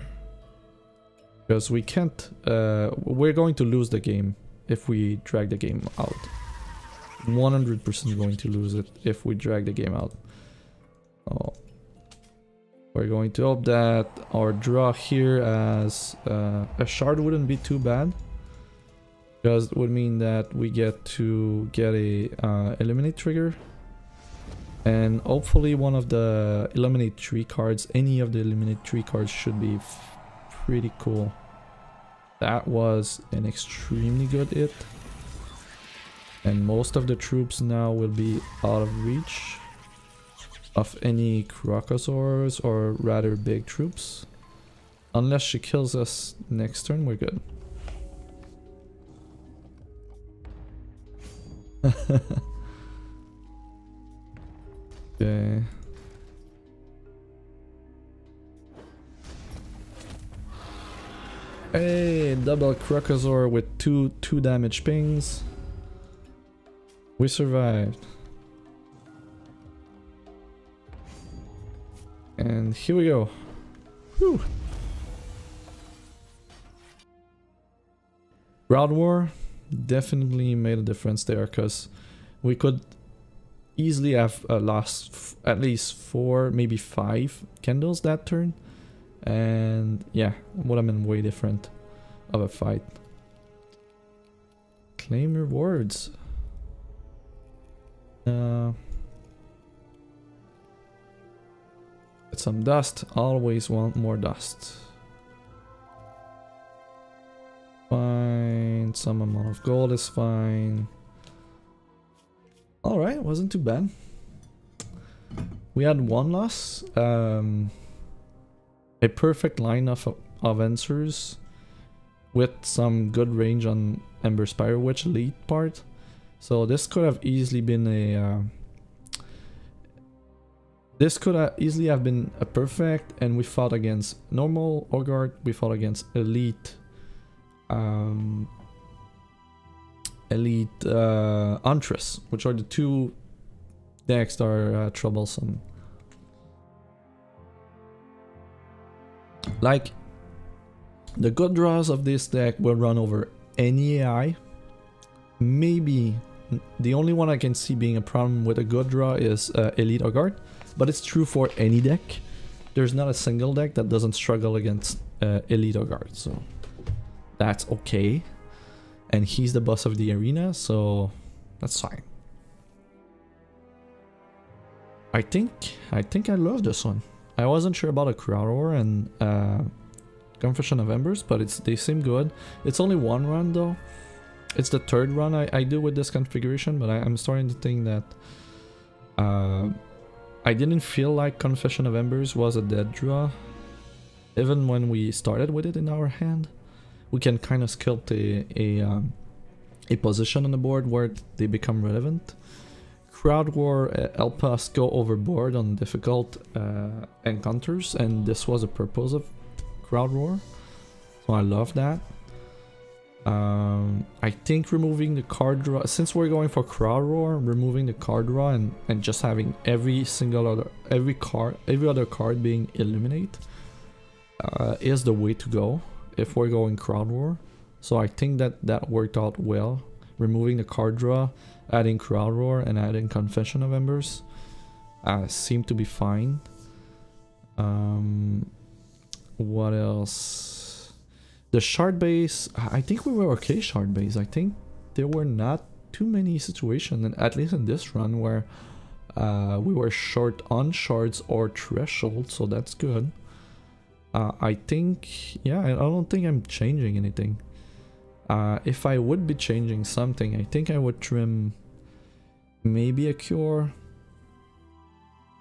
Because we can't we're going to lose the game if we drag the game out. 100% going to lose it if we drag the game out. Oh. We're going to hope that our draw here as a shard wouldn't be too bad. Because it would mean that we get to get a eliminate trigger. And hopefully one of the eliminate 3 cards, any of the eliminate 3 cards should be pretty cool. That was an extremely good hit. And most of the troops now will be out of reach of any Crocosaurs or rather big troops. Unless she kills us next turn, we're good. Okay. Hey, double Crocosaur with 2 damage pings. We survived. And here we go. Whew. Crowd War definitely made a difference there, because we could easily have lost at least 4, maybe 5 candles that turn. And yeah, would have been way different of a fight. Claim rewards. Get some dust. Always want more dust. Fine. Some amount of gold is fine. Alright, wasn't too bad. We had 1 loss. A perfect line of answers with some good range on Ember Spire Witch lead part. So this could have easily been a perfect, and we fought against normal Ogre, we fought against elite Huntress, which are the 2 decks that are troublesome. Like, the good draws of this deck will run over any AI. Maybe the only one I can see being a problem with a good draw is Elite Ogre, but it's true for any deck. There's not a single deck that doesn't struggle against Elite Ogre, so that's okay. And he's the boss of the arena, so that's fine. I think I love this one. I wasn't sure about a Crowd War and Confession of Embers, but they seem good. It's only 1 run though. It's the 3rd run I do with this configuration, but I'm starting to think that I didn't feel like Confession of Embers was a dead draw. Even when we started with it in our hand, we can kind of sculpt a position on the board where they become relevant. Crowd War help us go overboard on difficult encounters, and this was the purpose of Crowd War, so I love that. I I think removing the card draw, since we're going for crowd roar, removing the card draw and just having every other card being eliminated is the way to go if we're going crowd roar. So I think that worked out well. Removing the card draw, adding crowd roar, and adding confession of embers seemed to be fine. What else? The shard base, I think we were okay shard base. I think there were not too many situations, and at least in this run, where we were short on shards or threshold, so that's good. I think, yeah, I don't think I'm changing anything. If I would be changing something, I think I would trim maybe a cure,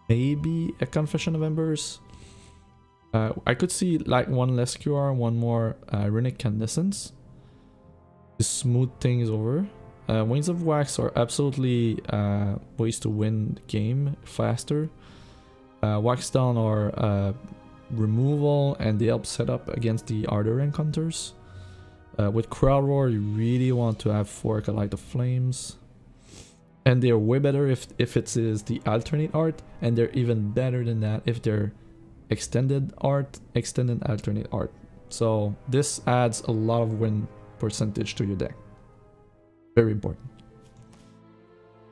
maybe a confession of embers. I could see like one less cure, one more runic candescence to smooth things over. Wings of wax are absolutely ways to win the game faster. Wax down are removal, and they help set up against the harder encounters. With crowd roar, you really want to have 4 Acolyte of Flames, and they're way better if it is the alternate art, and they're even better than that if they're extended art, extended alternate art. So this adds a lot of win percentage to your deck. Very important.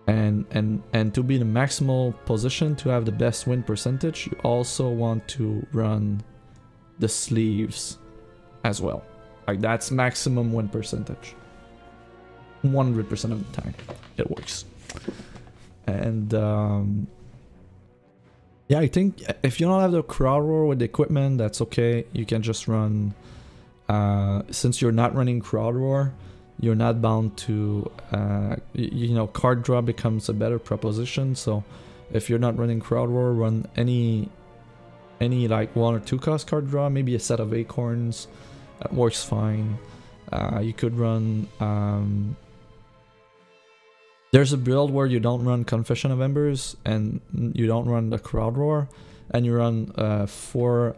And to be in the maximal position to have the best win percentage, you also want to run the sleeves as well. Like, that's maximum win percentage. 100% of the time it works. And yeah, I think if you don't have the crowd roar with the equipment, that's okay. You can just run, since you're not running crowd roar, you're not bound to, you know, card draw becomes a better proposition. So if you're not running crowd roar, run any like 1 or 2 cost card draw, maybe a set of acorns, that works fine. You could run, there's a build where you don't run Confession of Embers and you don't run the crowd roar, and you run 4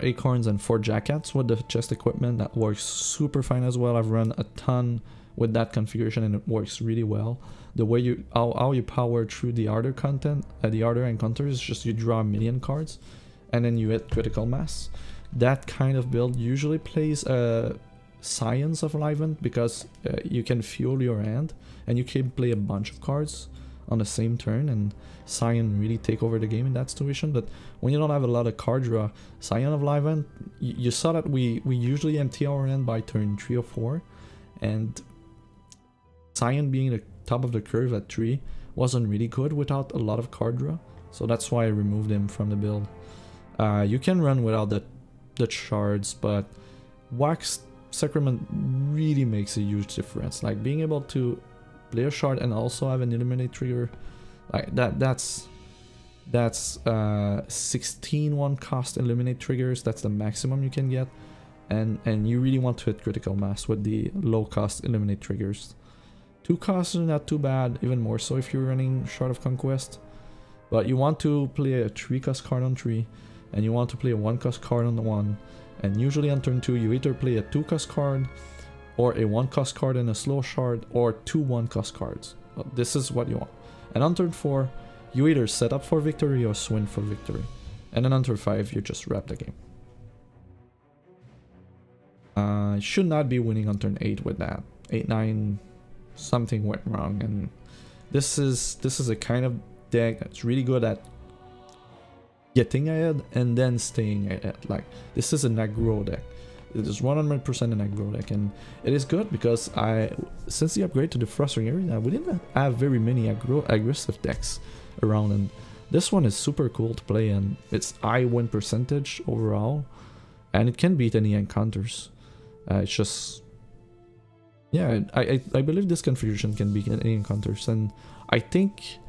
acorns and 4 jackets with the chest equipment. That works super fine as well. I've run a ton with that configuration and it works really well. The way you how you power through the harder content, the harder encounters, is just you draw a million cards and then you hit critical mass. That kind of build usually plays Science of Livent, because you can fuel your hand and you can play a bunch of cards on the same turn, and Scion really take over the game in that situation. But when you don't have a lot of card draw, Scion of Livent, you saw that we usually empty our hand by turn 3 or 4, and Scion being the top of the curve at 3 wasn't really good without a lot of card draw, so that's why I removed him from the build. You can run without the shards, but Wax Sacrament really makes a huge difference. Like, being able to play a shard and also have an eliminate trigger, like that's 16 1 cost eliminate triggers. That's the maximum you can get, and you really want to hit critical mass with the low cost eliminate triggers. 2 costs are not too bad, even more so if you're running Shard of Conquest, but you want to play a 3 cost card on 3, and you want to play a 1 cost card on the 1. And usually on turn 2 you either play a 2 cost card, or a 1 cost card and a slow shard, or 2 1 cost cards. This is what you want. And on turn 4 you either set up for victory or swing for victory. And then on turn 5 you just wrap the game. Should not be winning on turn 8 with that. 8-9, something went wrong, and this is a kind of deck that's really good at getting ahead and then staying ahead. Like, this is an aggro deck. It is 100% an aggro deck, and it is good because since the upgrade to the Frostring Arena, we didn't have very many aggressive decks around, and this one is super cool to play, and it's high win percentage overall, and it can beat any encounters. It's just, yeah, I believe this configuration can beat any encounters, and I think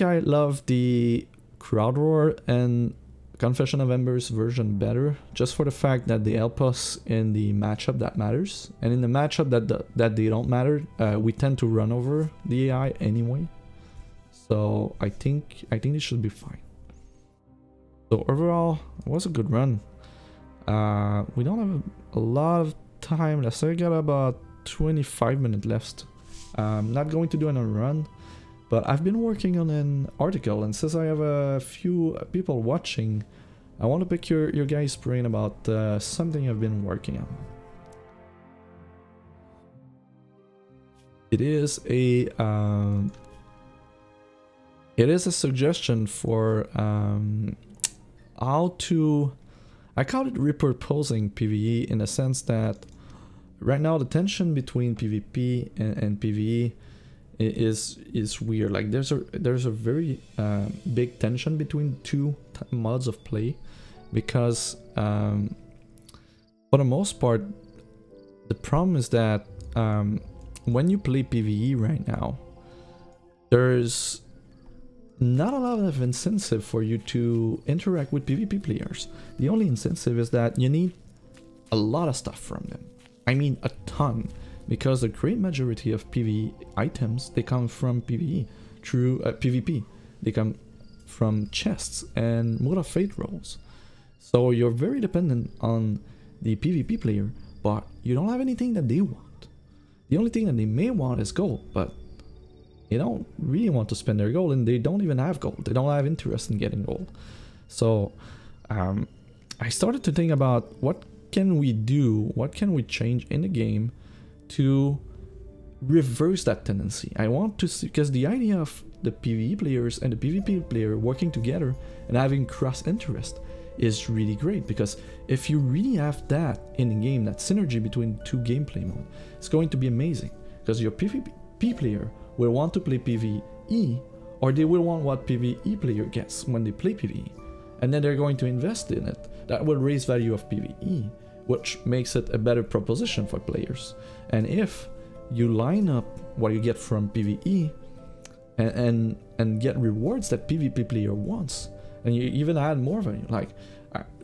I love the Crowd Roar and Confession of Embers version better, just for the fact that they help us in the matchup that matters, and in the matchup that they don't matter, we tend to run over the AI anyway. So I think it should be fine. So overall, it was a good run. We don't have a lot of time left, so I got about 25 minutes left. I'm not going to do another run, but I've been working on an article, and since I have a few people watching, I want to pick your guys' brain about something I've been working on. It is a suggestion for how to, I call it repurposing PvE, in a sense that right now the tension between PvP and PvE is weird. Like there's a very big tension between two modes of play, because for the most part the problem is that when you play PvE right now, there's not a lot of incentive for you to interact with PvP players. The only incentive is that you need a lot of stuff from them. I mean a ton, because the great majority of PvE items, they come from PvE through PvP. They come from chests and Mood of Fate rolls. So you're very dependent on the PvP player, but you don't have anything that they want. The only thing that they may want is gold, but they don't really want to spend their gold, and they don't even have gold. They don't have interest in getting gold. So I started to think about what can we do, what can we change in the game to reverse that tendency. I want to see, because the idea of the PvE players and the PvP player working together and having cross interest is really great, because if you really have that in the game, that synergy between two gameplay modes, it's going to be amazing, because your PvP player will want to play PvE, or they will want what PvE player gets when they play PvE, and then they're going to invest in it. That will raise value of PvE, which makes it a better proposition for players. And if you line up what you get from PvE and get rewards that PvP player wants, and you even add more value, like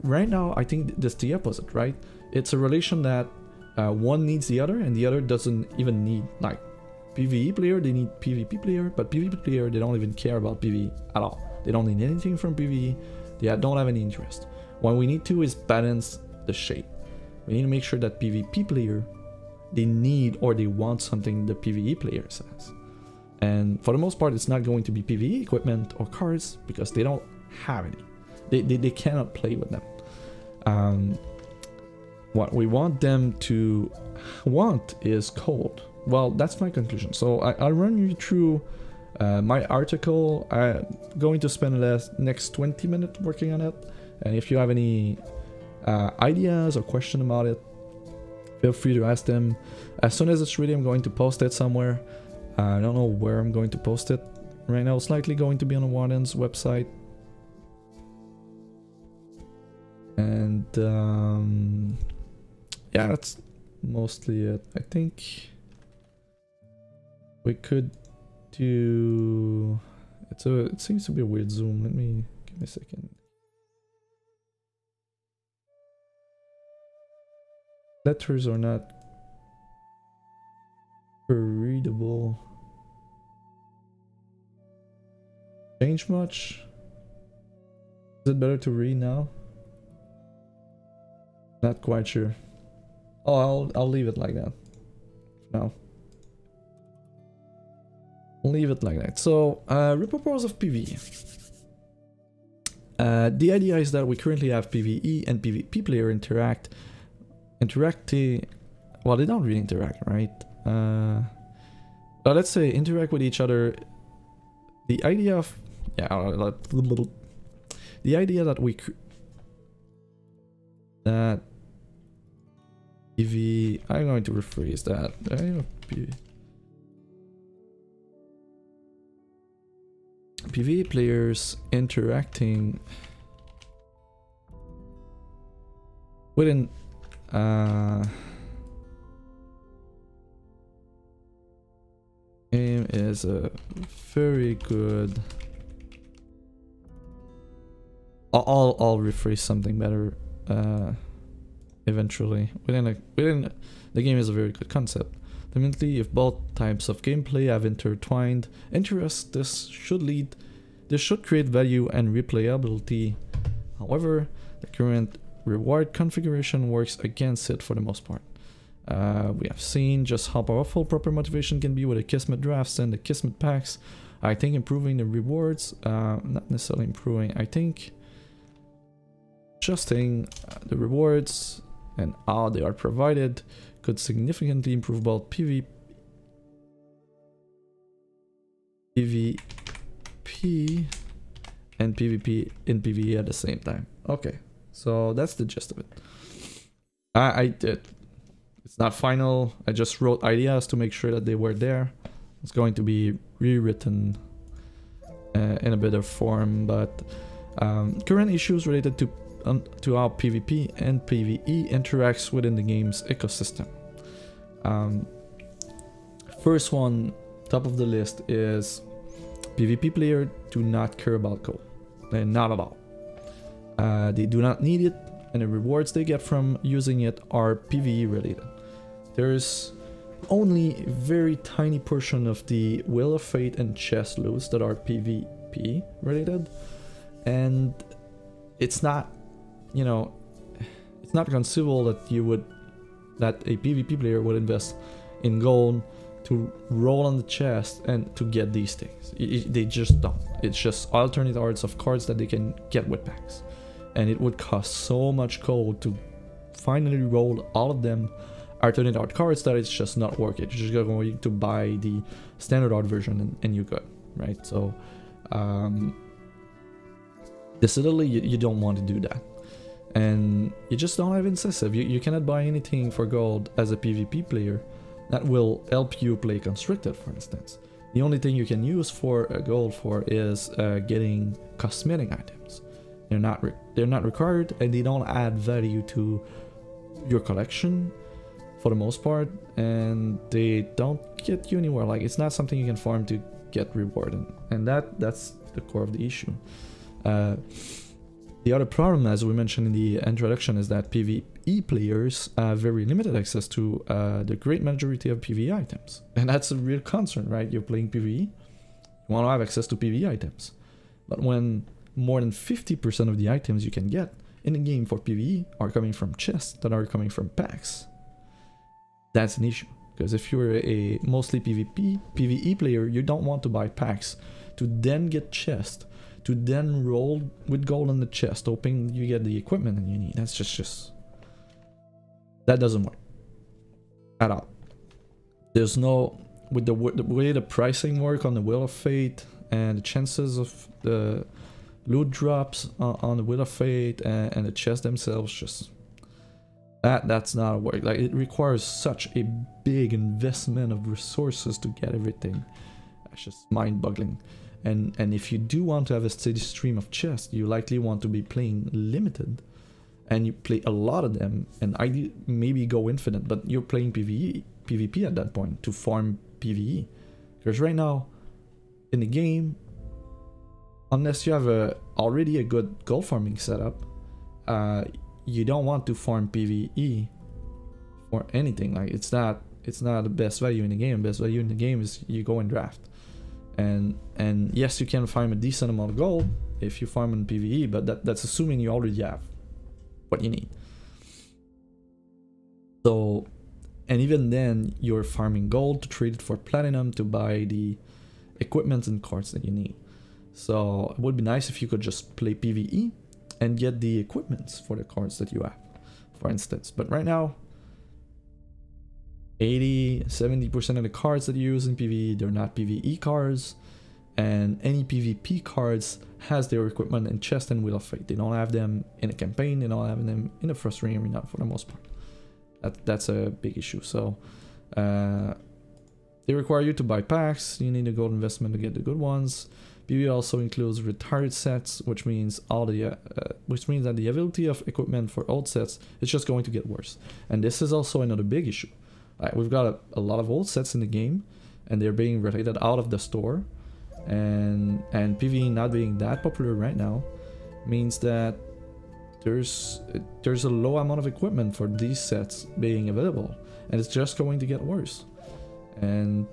right now I think that's the opposite, right? It's a relation that one needs the other and the other doesn't even need. Like PvE player, they need PvP player, but PvP player, they don't even care about PvE at all. They don't need anything from PvE. They don't have any interest. What we need to is balance the shape. We need to make sure that PvP player, they need or they want something the PvE player says. And for the most part, it's not going to be PvE equipment or cards, because they don't have any. They cannot play with them. What we want them to want is gold. Well, that's my conclusion. So I'll run you through my article. I'm going to spend the next 20 minutes working on it. And if you have any ideas or questions about it, feel free to ask them. As soon as it's ready, I'm going to post it somewhere. I don't know where I'm going to post it right now. It's likely going to be on the Warden's website. And yeah, that's mostly it. I think we could do... It seems to be a weird zoom. Give me a second. Letters are not readable. Change much? Is it better to read now? Not quite sure. Oh, I'll leave it like that. No. I'll leave it like that. So, repurpose of PvE. The idea is that we currently have PvE and PvP player well, they don't really interact, right? Let's say interact with each other. The idea of the idea that that PvE, I'm going to rephrase that. PvE players interacting within game is a very good. I'll rephrase something better eventually. Within the game is a very good concept. Ultimately, if both types of gameplay have intertwined interests, this should create value and replayability. However, the current reward configuration works against it for the most part. We have seen just how powerful proper motivation can be with the Kismet drafts and the Kismet packs. I think improving the rewards, not necessarily improving, I think adjusting the rewards and how they are provided could significantly improve both PvP and PvP in PvE at the same time. Okay, so that's the gist of it. I did. It's not final. I just wrote ideas to make sure that they were there. It's going to be rewritten in a better form, but current issues related to how PvP and PvE interacts within the game's ecosystem. First one, top of the list, is PvP players do not care about gold. Not at all. They do not need it, and the rewards they get from using it are PvE related. There's only a very tiny portion of the Wheel of Fate and chest loots that are PvP related, and it's not, you know, it's not conceivable that a PvP player would invest in gold to roll on the chest and to get these things. They just don't. It's just alternate arts of cards that they can get with packs, and it would cost so much gold to finally roll all of them alternate art cards that it's just not worth it. You're just going to buy the standard art version and you're good, right? So decidedly you don't want to do that, and you just don't have incentive. You cannot buy anything for gold as a PvP player that will help you play Constricted, for instance. The only thing you can use for gold for is getting cosmetic items. They're not required, and they don't add value to your collection for the most part, and they don't get you anywhere. Like, it's not something you can farm to get rewarded, and that's the core of the issue. The other problem, as we mentioned in the introduction, is that PvE players have very limited access to the great majority of PvE items, and that's a real concern, right? You're playing PvE, you want to have access to PvE items, but when more than 50% of the items you can get in the game for PvE are coming from chests that are coming from packs, that's an issue. Because if you're a mostly PvE player, you don't want to buy packs to then get chests, to then roll with gold on the chest, hoping you get the equipment that you need. That's just that doesn't work at all. There's no, with the way the pricing work on the Wheel of Fate and the chances of the loot drops on the Wheel of Fate and the chests themselves, just that's not a work. Like, it requires such a big investment of resources to get everything. That's just mind-boggling. And if you do want to have a steady stream of chests, you likely want to be playing limited, and you play a lot of them, and ideally maybe go infinite, but you're playing PvP at that point to farm PvE. Because right now in the game, unless you have already a good gold farming setup, you don't want to farm PvE for anything. Like, it's not the best value in the game. Best value in the game is you go and draft. And yes, you can farm a decent amount of gold if you farm in PvE, but that's assuming you already have what you need. So, and even then, you're farming gold to trade it for platinum to buy the equipment and cards that you need. So it would be nice if you could just play PvE and get the equipments for the cards that you have, for instance. But right now, 80-70% of the cards that you use in PvE, they're not PvE cards, and any PvP cards has their equipment in chest and Wheel of Fate. They don't have them in a campaign, they don't have them in the first ring arena for the most part. That's a big issue. So they require you to buy packs. You need a gold investment to get the good ones. PvE also includes retired sets, which means that the availability of equipment for old sets is just going to get worse. And this is also another big issue. We've got a lot of old sets in the game, and they're being rotated out of the store, and PvE not being that popular right now means that there's a low amount of equipment for these sets being available, and it's just going to get worse. And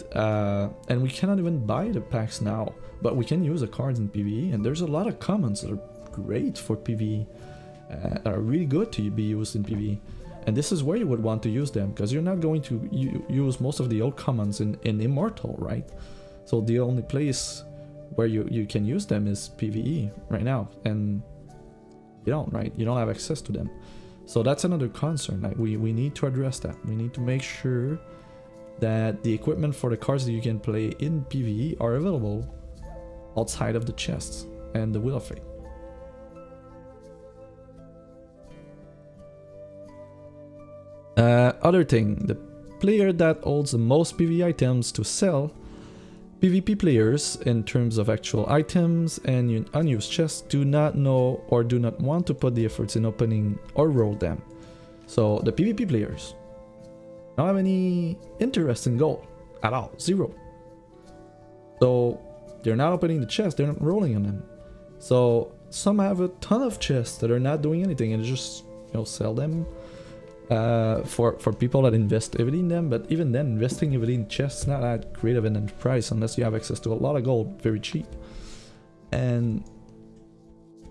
we cannot even buy the packs now, but we can use the cards in PvE, and there's a lot of commons that are great for PvE, that are really good to be used in PvE. And this is where you would want to use them, because you're not going to use most of the old commons in Immortal, right? So the only place where you can use them is PvE right now, and you don't, right? You don't have access to them. So that's another concern. Like we need to address that. We need to make sure that the equipment for the cards that you can play in PvE are available outside of the chests and the Wheel of Fate. Other thing, the player that holds the most PvE items to sell, PvP players in terms of actual items and unused chests do not know or do not want to put the efforts in opening or roll them. So the PvP players don't have any interest in gold at all, 0. So they're not opening the chests, they're not rolling on them. So some have a ton of chests that are not doing anything and just, you know, sell them for people that invest heavily in them. But even then, investing heavily in chests is not that great of an enterprise unless you have access to a lot of gold very cheap, and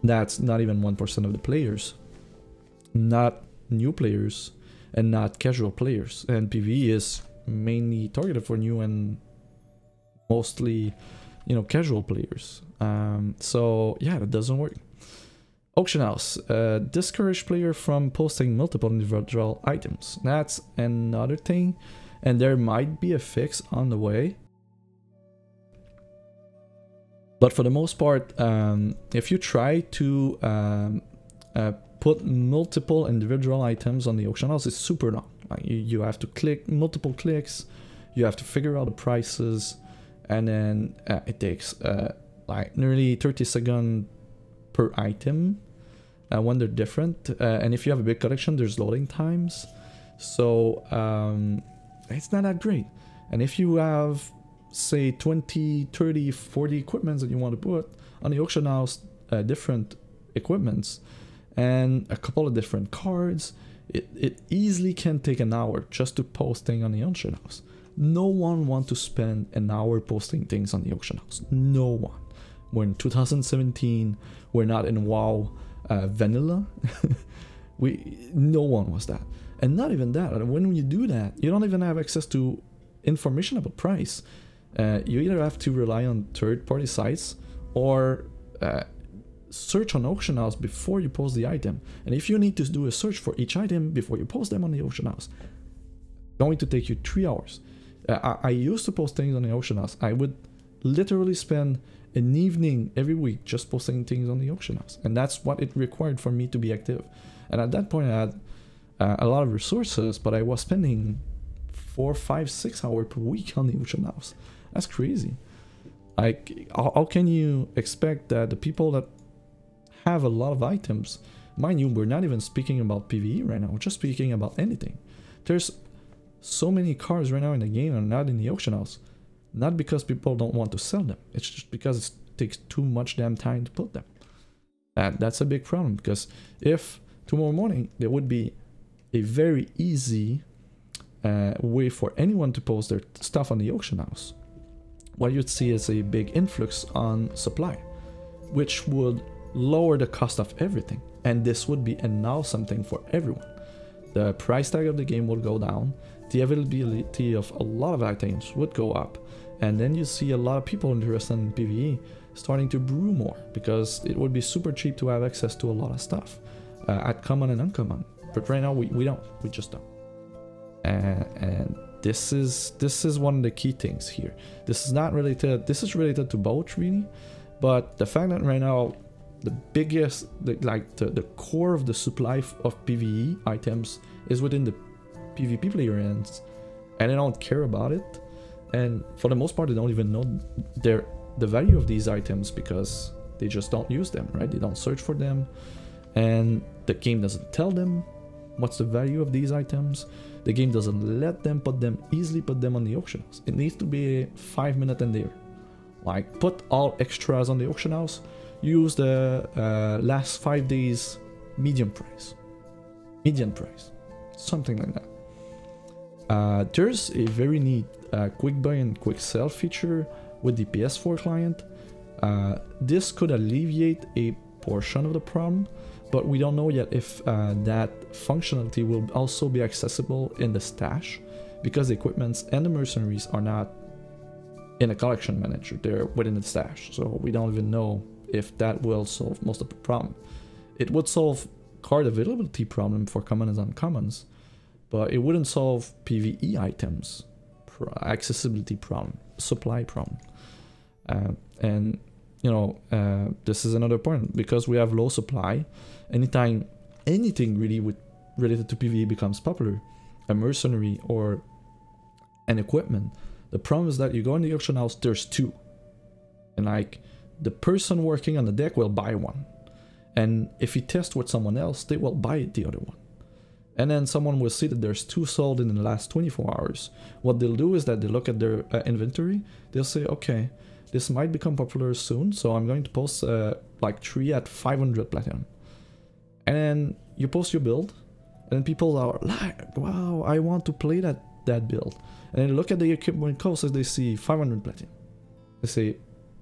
that's not even 1% of the players, not new players and not casual players. And PvE is mainly targeted for new and mostly, you know, casual players. So yeah, that doesn't work. Auction house, discourage player from posting multiple individual items. That's another thing, and there might be a fix on the way. But for the most part, if you try to put multiple individual items on the auction house, it's super long. Like you have to click multiple clicks, you have to figure out the prices, and then it takes like nearly 30 seconds per item when they're different, and if you have a big collection, there's loading times, so it's not that great. And if you have, say, 20, 30, 40 equipments that you want to put on the auction house, different equipments and a couple of different cards, it easily can take an hour just to post things on the auction house. No one wants to spend an hour posting things on the auction house. No one. We're in 2017. We're not in WoW vanilla. No one was that. And not even that. When you do that, you don't even have access to information about price. You either have to rely on third-party sites or search on auction house before you post the item. And if you need to do a search for each item before you post them on the auction house, it's going to take you 3 hours. I used to post things on the auction house. I would literally spend an evening every week just posting things on the auction house, and that's what it required for me to be active. And at that point I had a lot of resources, but I was spending 4, 5, 6 hours per week on the auction house. That's crazy. Like, how can you expect that the people that have a lot of items, mind you, we're not even speaking about PvE right now, we're just speaking about anything. There's so many cards right now in the game and not in the auction house. Not because people don't want to sell them, it's just because it takes too much damn time to put them. And that's a big problem, because if tomorrow morning there would be a very easy way for anyone to post their stuff on the auction house, what you'd see is a big influx on supply, which would lower the cost of everything. And this would be a now something for everyone. The price tag of the game would go down, the availability of a lot of items would go up, and then you see a lot of people interested in PvE starting to brew more, because it would be super cheap to have access to a lot of stuff at common and uncommon. But right now we don't, we just don't. And this is one of the key things here. This is not related, this is related to both really, but the fact that right now the biggest, the core of the supply of PvE items is within the PvP player ends, and they don't care about it. And for the most part, they don't even know the value of these items, because they just don't use them, right? They don't search for them, and the game doesn't tell them what's the value of these items. The game doesn't let them easily put them on the auction house. It needs to be a 5-minute and there. Like, put all extras on the auction house, use the last 5 days median price, something like that. There's a very neat quick buy and quick sell feature with the PS4 client. This could alleviate a portion of the problem, but we don't know yet if that functionality will also be accessible in the stash, because the equipments and the mercenaries are not in a collection manager, they're within the stash, so we don't even know if that will solve most of the problem. It would solve card availability problem for commons and uncommons, but it wouldn't solve PvE items accessibility problem, supply problem. And you know, this is another point, because we have low supply. Anytime anything really related to PvE becomes popular, a mercenary or an equipment, the problem is that you go in the auction house, there's two, and like the person working on the deck will buy one, and if you test with someone else, they will buy the other one, and then someone will see that there's two sold in the last 24 hours. What they'll do is that they look at their inventory, they'll say, okay, this might become popular soon, so I'm going to post like 3 at 500 platinum. And then you post your build, and people are like, wow, I want to play that build. And then look at the equipment cost, as they see 500 platinum. They say,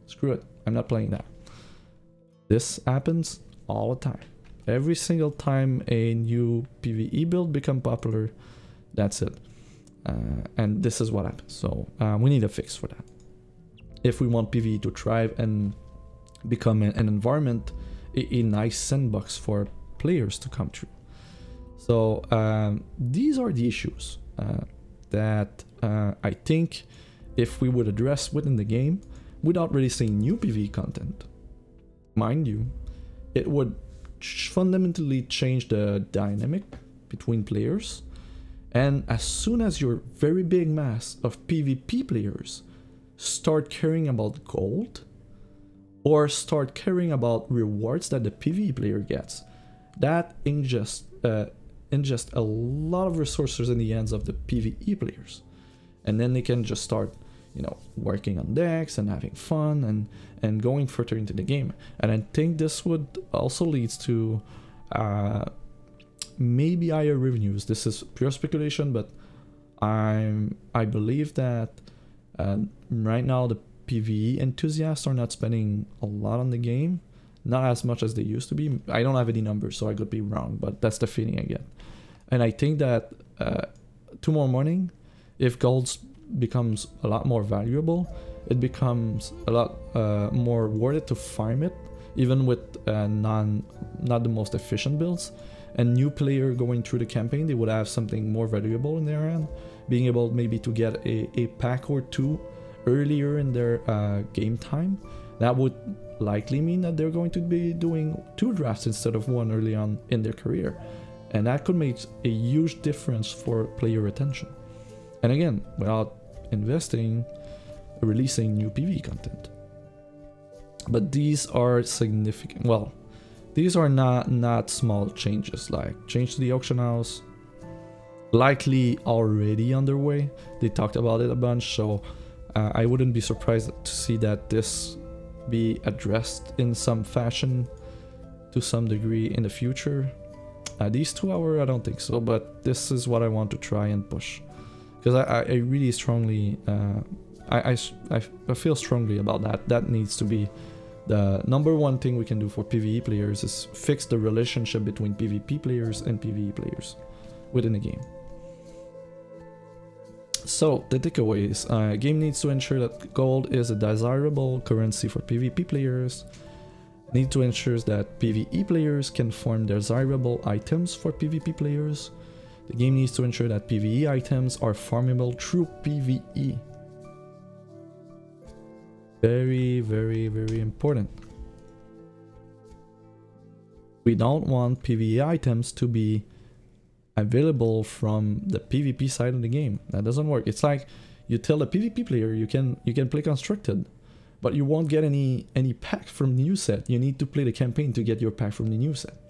screw it, I'm not playing that. This happens all the time. Every single time a new PvE build become popular, that's it. And this is what happens. So we need a fix for that. If we want PvE to thrive and become an environment, a nice sandbox for players to come through. So these are the issues that I think if we would address within the game without releasing new PvE content, mind you, it would fundamentally change the dynamic between players. And as soon as your very big mass of PvP players start caring about gold or start caring about rewards that the PvE player gets, that ingest a lot of resources in the hands of the PvE players, and then they can just start, you know, working on decks and having fun and going further into the game. And I think this would also lead to maybe higher revenues. This is pure speculation, but I believe that right now the PvE enthusiasts are not spending a lot on the game, not as much as they used to be. I don't have any numbers, so I could be wrong, but that's the feeling I get. And I think that tomorrow morning, if gold becomes a lot more valuable, it becomes a lot more worth it to farm it, even with not the most efficient builds. And new player going through the campaign, they would have something more valuable in their hand, being able maybe to get a pack or two earlier in their game time. That would likely mean that they're going to be doing 2 drafts instead of 1 early on in their career, and that could make a huge difference for player retention. And again, without releasing new PvE content. But these are significant. Well, these are not small changes, like change to the auction house, likely already underway. They talked about it a bunch, so I wouldn't be surprised to see that this be addressed in some fashion to some degree in the future. These 2 hours, I don't think so, but this is what I want to try and push, because I really strongly I feel strongly about that. That needs to be the #1 thing we can do for PvE players, is fix the relationship between PvP players and PvE players within the game. So the takeaways: game needs to ensure that gold is a desirable currency for PvP players. Need to ensure that PvE players can farm desirable items for PvP players. The game needs to ensure that PvE items are farmable through PvE. Very, very, very important. We don't want PvE items to be available from the PvP side of the game. That doesn't work. It's like you tell a PvP player you can play constructed, but you won't get any pack from the new set. You need to play the campaign to get your pack from the new set.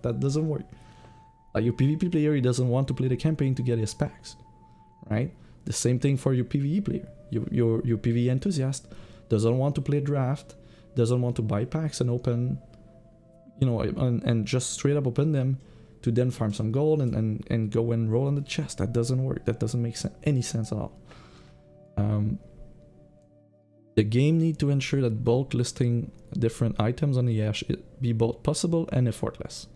That doesn't work. Like your PvP player, he doesn't want to play the campaign to get his packs, right? The same thing for your PvE player. Your PvE enthusiast doesn't want to play draft, doesn't want to buy packs and open, you know, and just straight up open them to then farm some gold and go and roll on the chest. That doesn't work. That doesn't make any sense at all. The game need to ensure that bulk listing different items on the hash be both possible and effortless.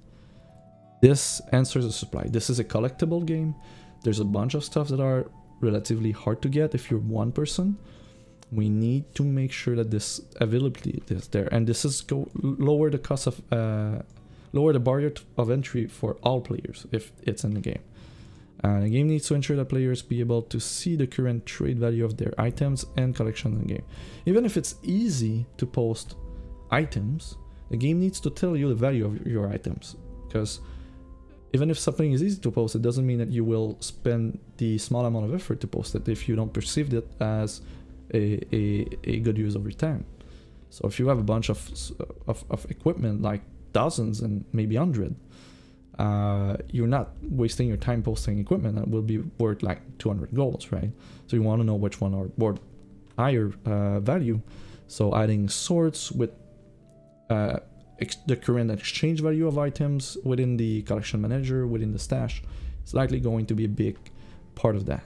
This answers the supply. This is a collectible game. There's a bunch of stuff that are relatively hard to get if you're one person. We need to make sure that this availability is there, and this is lower the cost of lower the barrier of entry for all players if it's in the game. The game needs to ensure that players be able to see the current trade value of their items and collection in the game. Even if it's easy to post items, the game needs to tell you the value of your items, because even if something is easy to post, it doesn't mean that you will spend the small amount of effort to post it if you don't perceive it as a good use of your time. So if you have a bunch of equipment, like dozens and maybe 100, you're not wasting your time posting equipment that will be worth like 200 golds, right? So you want to know which one are worth higher value. So adding swords with the current exchange value of items within the collection manager, within the stash, is likely going to be a big part of that.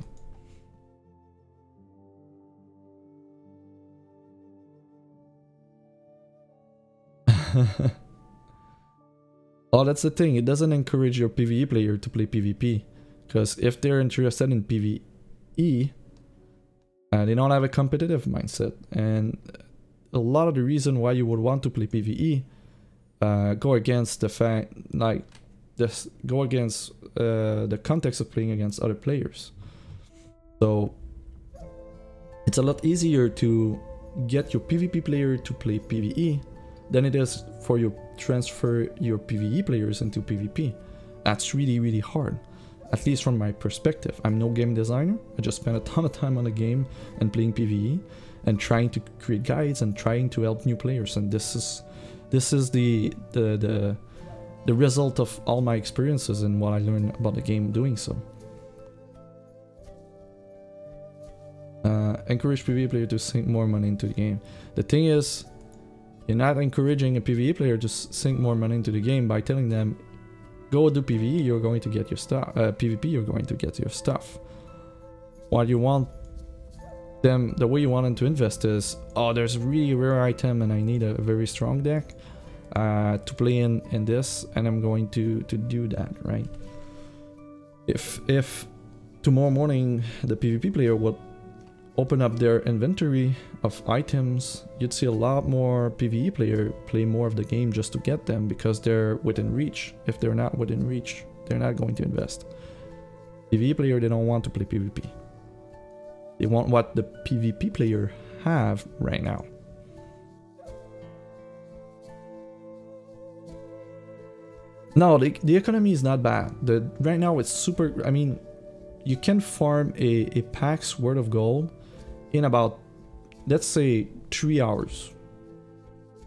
Oh, that's the thing. It doesn't encourage your PvE player to play PvP, because if they're interested in PvE, they don't have a competitive mindset. And a lot of the reason why you would want to play PvE go against the fact, like, this go against the context of playing against other players. So it's a lot easier to get your PvP player to play PvE than it is for you transfer your PvE players into PvP. That's really, really hard, at least from my perspective. I'm no game designer. I just spend a ton of time on the game and playing PvE and trying to create guides and trying to help new players. And this is the result of all my experiences and what I learned about the game doing so. Encourage PvE player to sink more money into the game. The thing is, you're not encouraging a PvE player to sink more money into the game by telling them, go do PvE, you're going to get your stuff. PvP, you're going to get your stuff. What you want them, the way you want them to invest is, oh, there's a really rare item and I need a very strong deck to play in this, and I'm going to do that, right? If tomorrow morning the PvP player would open up their inventory of items, you'd see a lot more PvE player play more of the game just to get them because they're within reach. If they're not within reach, they're not going to invest. PvE player, they don't want to play PvP. They want what the PvP player have right now. No, the economy is not bad. Right now it's super, I mean, you can farm a pack's worth of gold in about, let's say, 3 hours.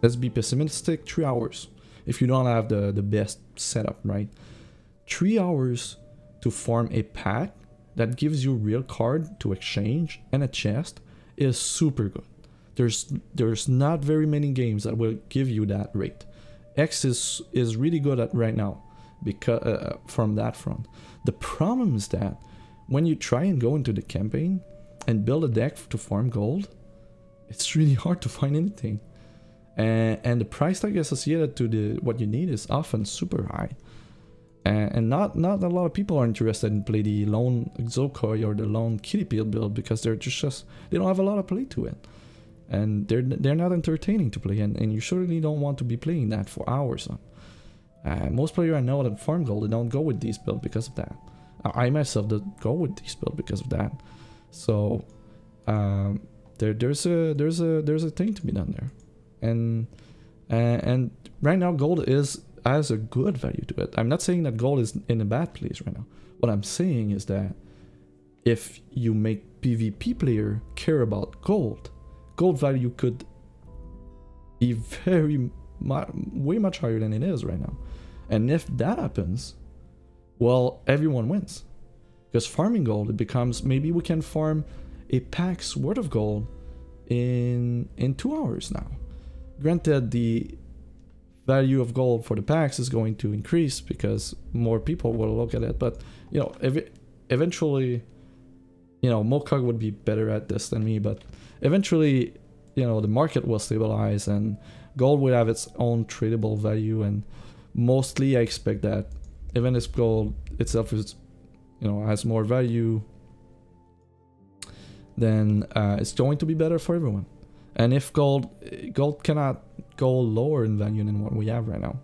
Let's be pessimistic, 3 hours. If you don't have the best setup, right? 3 hours to farm a pack that gives you a real card to exchange and a chest is super good. There's not very many games that will give you that rate. X is really good at right now because from that front. The problem is that when you try and go into the campaign and build a deck to farm gold, it's really hard to find anything. And the price tag associated to what you need is often super high. And not a lot of people are interested in play the lone Exokoi or the lone Kitty Peel build because they're just they don't have a lot of play to it. And they're not entertaining to play, and you surely don't want to be playing that for hours. Most players I know that farm gold, they don't go with these builds because of that. I myself don't go with these builds because of that. So there's a thing to be done there, and right now gold has a good value to it. I'm not saying that gold is in a bad place right now. What I'm saying is that if you make PvP player care about gold value could be way much higher than it is right now. And if that happens, well, everyone wins. Because farming gold, it becomes, maybe we can farm a pack's worth of gold in 2 hours now. Granted, the value of gold for the packs is going to increase because more people will look at it, but you know, eventually, you know, Mokag would be better at this than me, but eventually you know, the market will stabilize and gold will have its own tradable value. And mostly I expect that even if gold itself is, you know, has more value, then it's going to be better for everyone. And if gold cannot go lower in value than what we have right now.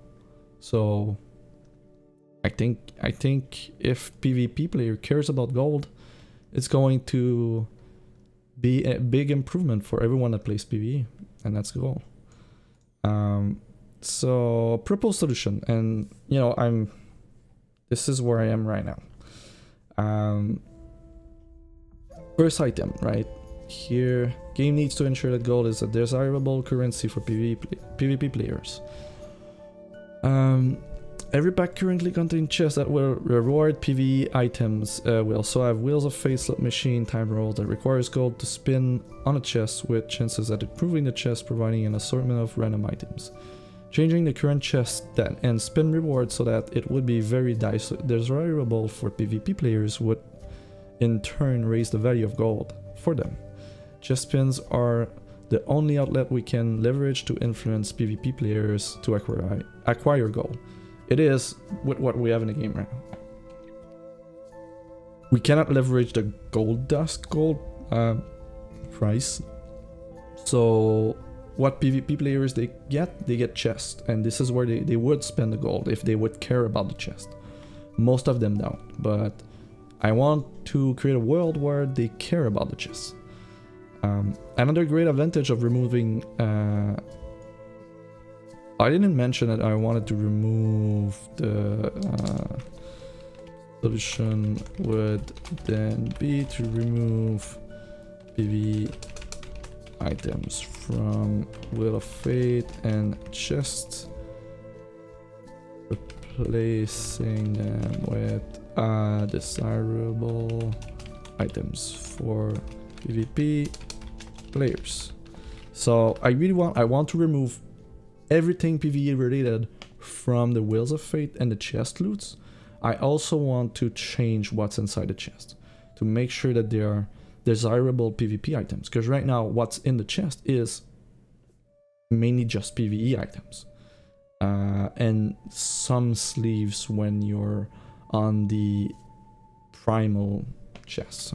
So I think if PvP player cares about gold, it's going to be a big improvement for everyone that plays PvE, and that's the goal. So proposed solution, and you know, this is where I am right now. First item, right here, game needs to ensure that gold is a desirable currency for PvP players. Every pack currently contains chests that will reward PvE items. We also have Wheels of Fate slot machine time roll that requires gold to spin on a chest with chances at improving the chest, providing an assortment of random items. Changing the current chest and spin reward so that it would be very desirable for PvP players would in turn raise the value of gold for them. Chest spins are the only outlet we can leverage to influence PvP players to acquire gold. It is with what we have in the game right now. We cannot leverage the gold dust price. So what PvP players they get chests, and this is where they would spend the gold if they would care about the chest. Most of them don't, but I want to create a world where they care about the chest. Another great advantage of removing I didn't mention that I wanted to remove the solution would then be to remove PvE items from Wheel of Fate and chests, replacing them with desirable items for PvP players. So I want to remove everything PvE related from the Wheels of Fate and the chest loots. I also want to change what's inside the chest to make sure that they are desirable PvP items, because right now what's in the chest is mainly just PvE items and some sleeves when you're on the primal chest.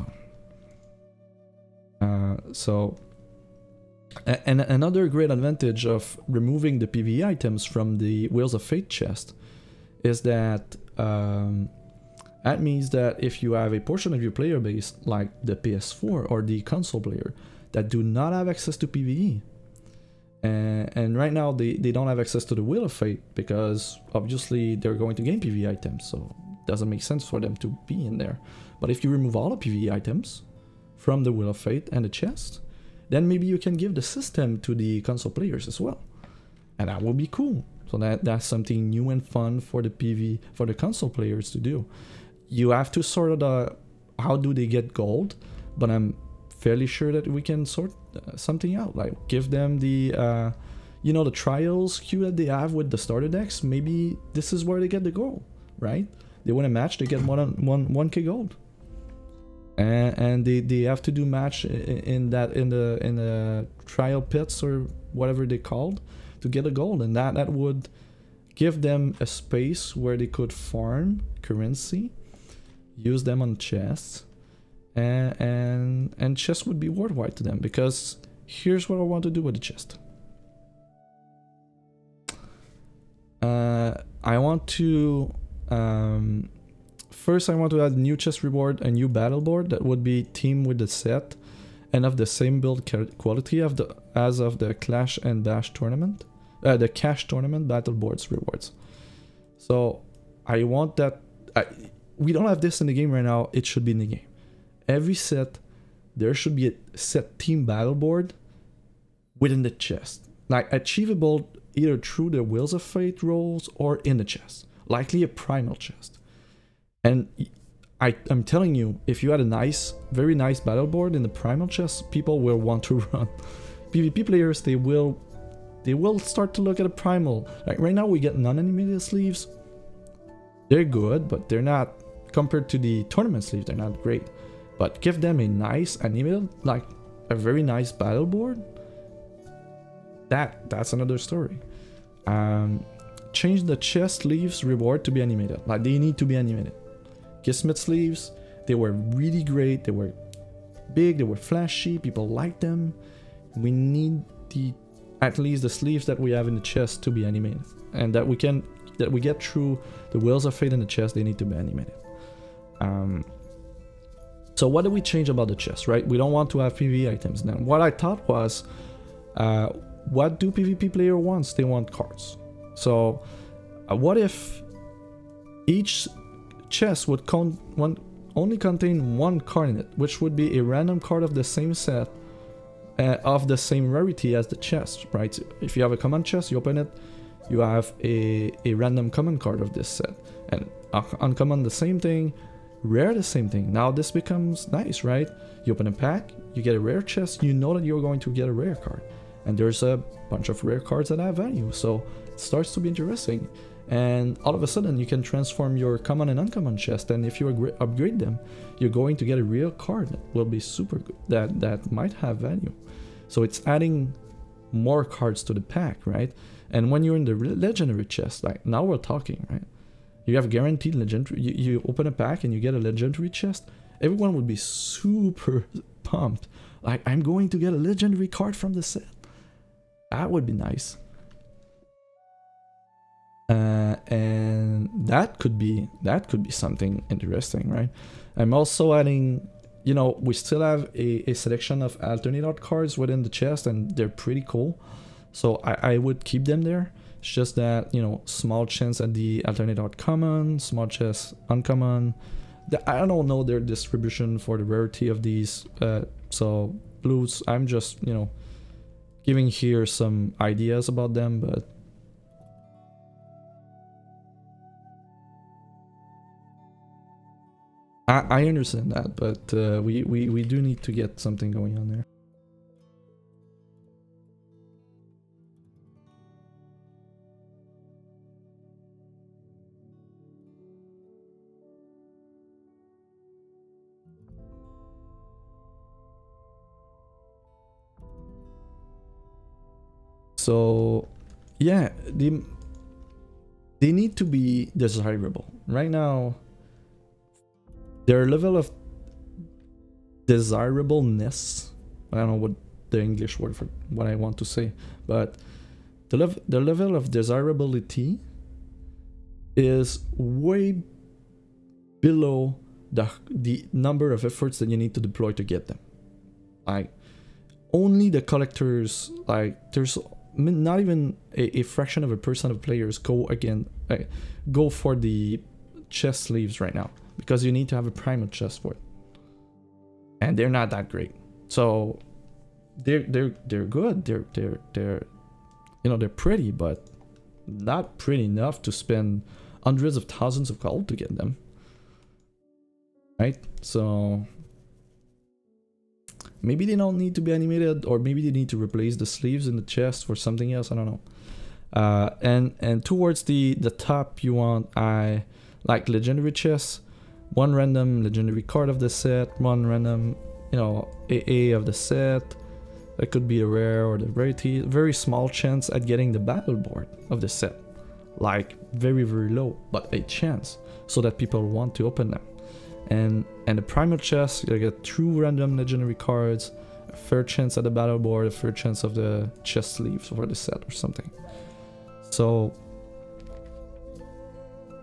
And another great advantage of removing the PvE items from the Wheels of Fate chest is that that means that if you have a portion of your player base, like the PS4 or the console player, that do not have access to PvE, and right now they don't have access to the Wheel of Fate because obviously they're going to gain PvE items, so it doesn't make sense for them to be in there. But if you remove all the PvE items from the Wheel of Fate and the chest, then maybe you can give the system to the console players as well, and that would be cool. So that's something new and fun for the console players to do. You have to sort of how do they get gold, but I'm fairly sure that we can sort something out, like give them the you know, the trials queue that they have with the starter decks. Maybe this is where they get the gold, right? They win a match, they get 1k gold. And they have to do match in the trial pits or whatever they called to get a gold, and that would give them a space where they could farm currency, use them on chests, and chests would be worthwhile to them. Because here's what I want to do with the chest. I want to first, I want to add a new chest reward, a new battle board that would be teamed with the set and of the same build quality as of the Clash and Bash tournament, the Cash tournament battle boards rewards. So I want that. We don't have this in the game right now. It should be in the game. Every set, there should be a set team battle board within the chest, like achievable either through the Wheels of Fate rolls or in the chest, likely a primal chest. And I'm telling you, if you had a very nice battle board in the primal chest, people will want to run. PvP players, they will start to look at a primal. Like right now we get non-animated sleeves. They're good, but they're not, compared to the tournament sleeves, they're not great. But give them a nice animated, like a very nice battle board, that's another story. Change the chest sleeves reward to be animated. Like, they need to be animated. Kismet sleeves, they were really great. They were big, they were flashy, people liked them. We need at least the sleeves that we have in the chest to be animated, and that we get through the Wheels of Fate in the chest. They need to be animated. So what do we change about the chest, right? We don't want to have PvE items now. What I thought was, what do PvP player wants? They want cards. So what if each chest would only contain one card in it, which would be a random card of the same set, of the same rarity as the chest, right? If you have a common chest, you open it, you have a random common card of this set, and uncommon the same thing, rare the same thing. Now this becomes nice, right? You open a pack, you get a rare chest, you know that you're going to get a rare card, and there's a bunch of rare cards that have value, so it starts to be interesting. And all of a sudden you can transform your common and uncommon chest, and if you upgrade them, you're going to get a real card that will be super good, that might have value. So it's adding more cards to the pack, right? And when you're in the legendary chest, like now we're talking, right? You have guaranteed legendary, you open a pack and you get a legendary chest, everyone would be super pumped. Like, I'm going to get a legendary card from the set. That would be nice. And that could be something interesting, right? I'm also adding, you know, we still have a selection of alternate art cards within the chest, and they're pretty cool, so I would keep them there. It's just that, you know, small chance at the alternate art common, small chance uncommon. I don't know their distribution for the rarity of these, so blues, I'm just, you know, giving here some ideas about them, but I understand that, but we do need to get something going on there. So yeah, they need to be desirable. Right now, their level of desirableness, I don't know what the English word for what I want to say, but the level of desirability is way below the number of efforts that you need to deploy to get them. Like, only the collectors, like, there's not even a fraction of a percent of players go for the chest sleeves right now, because you need to have a primal chest for it, and they're not that great. So they're good, they're you know, they're pretty, but not pretty enough to spend hundreds of thousands of gold to get them, right? So maybe they don't need to be animated, or maybe they need to replace the sleeves in the chest for something else, I don't know. And towards the top, you want like legendary chests, one random legendary card of the set, one random, you know, AA of the set. That could be a rare or the rarity. Very small chance at getting the battle board of the set, like very low, but a chance, so that people want to open them. And the primal chest, you get 2 random legendary cards, a fair chance at the battle board, a fair chance of the chest sleeves for the set or something. So